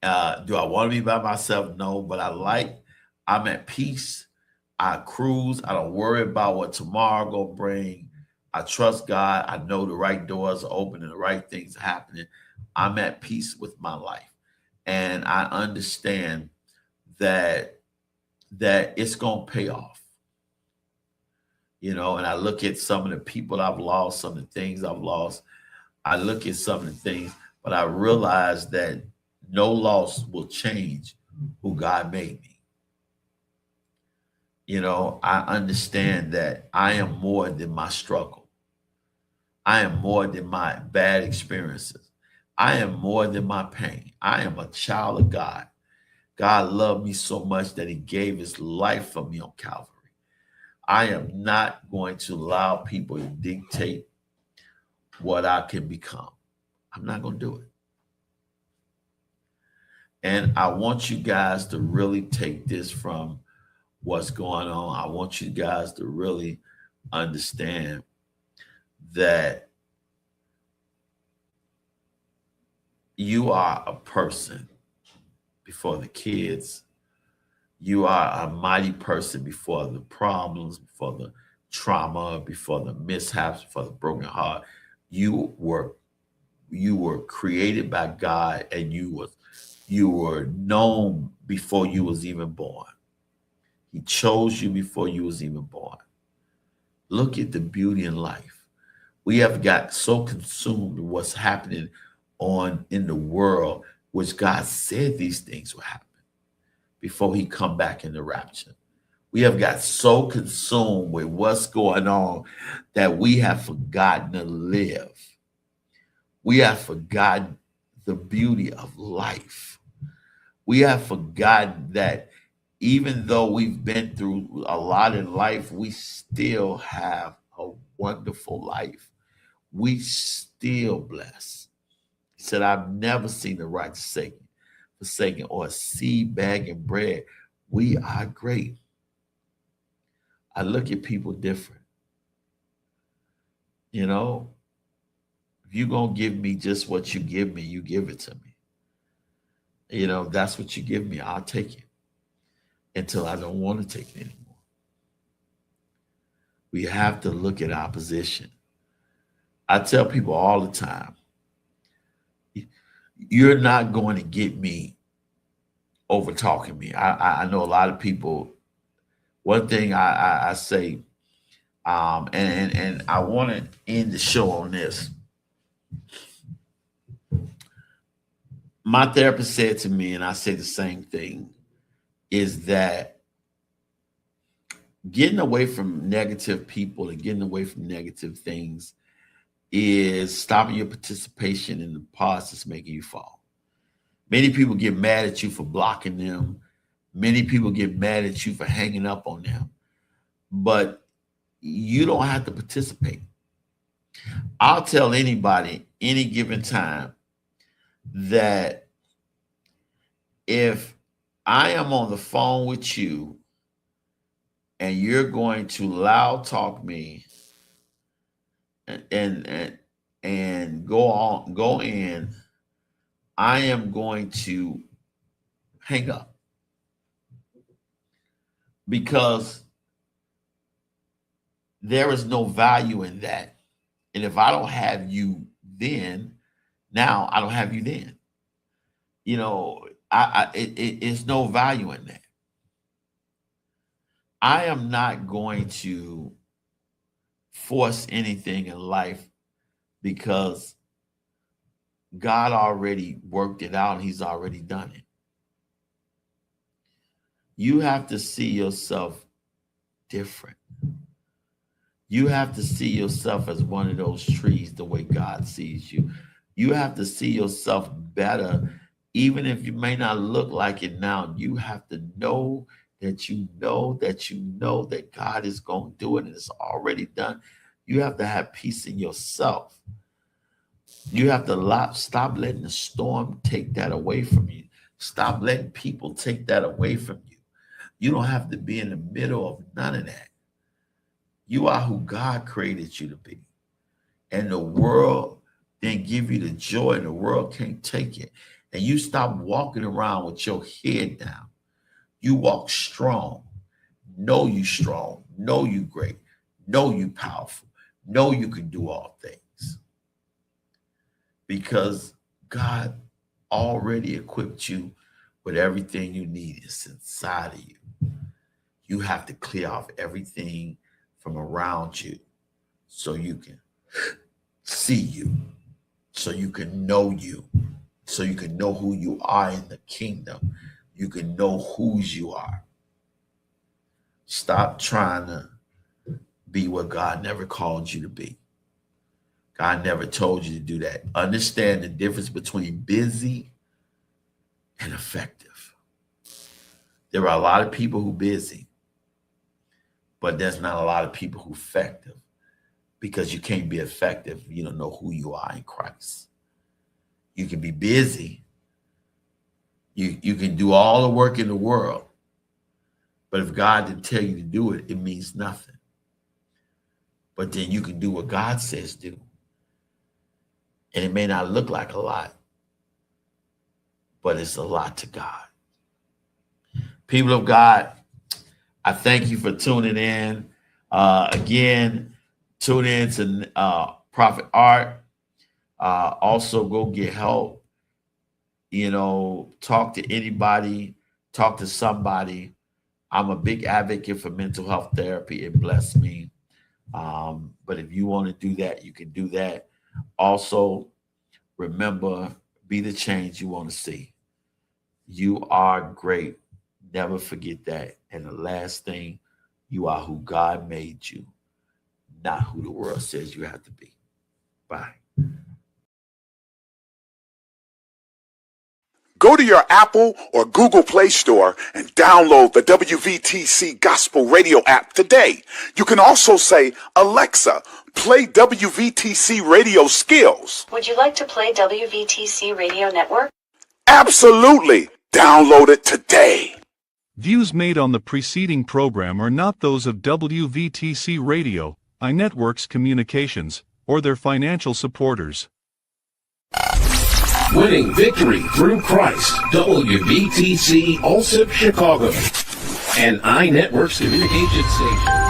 I want to be by myself? No, but I'm at peace. I cruise. I don't worry about what tomorrow gonna bring. I trust God. I know the right doors are open and the right things are happening. I'm at peace with my life. And I understand that it's gonna pay off. And I look at some of the people I've lost, some of the things I've lost. I look at some of the things, but I realize that no loss will change who God made me. I understand that I am more than my struggle. I am more than my bad experiences. I am more than my pain. I am a child of God. God loved me so much that He gave His life for me on Calvary. I am not going to allow people to dictate what I can become. I'm not going to do it. And I want you guys to really take this from what's going on. I want you guys to really understand that you are a person before the kids. You are a mighty person before the problems, before the trauma, before the mishaps, before the broken heart. You were created by God, and you were known before you was even born. He chose you before you was even born. Look at the beauty in life. We have got so consumed with what's happening in the world, which God said these things will happen before He come back in the rapture. We have got so consumed with what's going on that we have forgotten to live. We have forgotten the beauty of life. We have forgotten that even though we've been through a lot in life, we still have a wonderful life. We still blessed. He said, I've never seen the righteous forsaken or a seed begging bread. We are great. I look at people different. You know, if you're going to give me just what you give me, you give it to me. You know, that's what you give me. I'll take it until I don't want to take it anymore. We have to look at our position. I tell people all the time, you're not going to get me over talking me. I know a lot of people. One thing I say, and I want to end the show on this. My therapist said to me, and I say the same thing, is that getting away from negative people and getting away from negative things is stopping your participation in the parts that's making you fall. Many people get mad at you for blocking them. Many people get mad at you for hanging up on them. But you don't have to participate. I'll tell anybody, any given time, that if I am on the phone with you and you're going to loud talk me and go in, I am going to hang up, because there is no value in that. And if I don't have you then, now I don't have you then. You know, it's no value in that. I am not going to force anything in life, because God already worked it out and he's already done it. You have to see yourself different. You have to see yourself as one of those trees the way God sees you. You have to see yourself better, even if you may not look like it now. You have to know that you know that you know that God is going to do it and it's already done. You have to have peace in yourself. You have to stop letting the storm take that away from you. Stop letting people take that away from you. You don't have to be in the middle of none of that. You are who God created you to be. And the world didn't give you the joy, and the world can't take it. And you stop walking around with your head down. You walk strong. Know you strong. Know you great. Know you powerful. Know you can do all things. Because God already equipped you with everything you need. It's inside of you. You have to clear off everything from around you so you can see you, so you can know you, so you can know who you are in the kingdom. You can know whose you are. Stop trying to be what God never called you to be. God never told you to do that. Understand the difference between busy and effective. There are a lot of people who are busy, but there's not a lot of people who are effective, because you can't be effective if you don't know who you are in Christ. You can be busy. You can do all the work in the world, but if God didn't tell you to do it, it means nothing. But then you can do what God says do. And it may not look like a lot, but it's a lot to God. People of God, I thank you for tuning in. Again, tune in to Prophet Art. Also, go get help. You know, talk to anybody, talk to somebody. I'm a big advocate for mental health therapy. It blessed me. But if you want to do that, you can do that. Also, remember, be the change you want to see. You are great. Never forget that. And the last thing, you are who God made you, not who the world says you have to be. Bye. Go to your Apple or Google Play Store and download the WVTC Gospel Radio app today. You can also say, Alexa, play WVTC Radio Skills. Would you like to play WVTC Radio Network? Absolutely. Download it today. Views made on the preceding program are not those of WVTC Radio, iNetworks Communications, or their financial supporters. Winning victory through Christ, WVTC Allsip Chicago, and iNetworks Communication Station.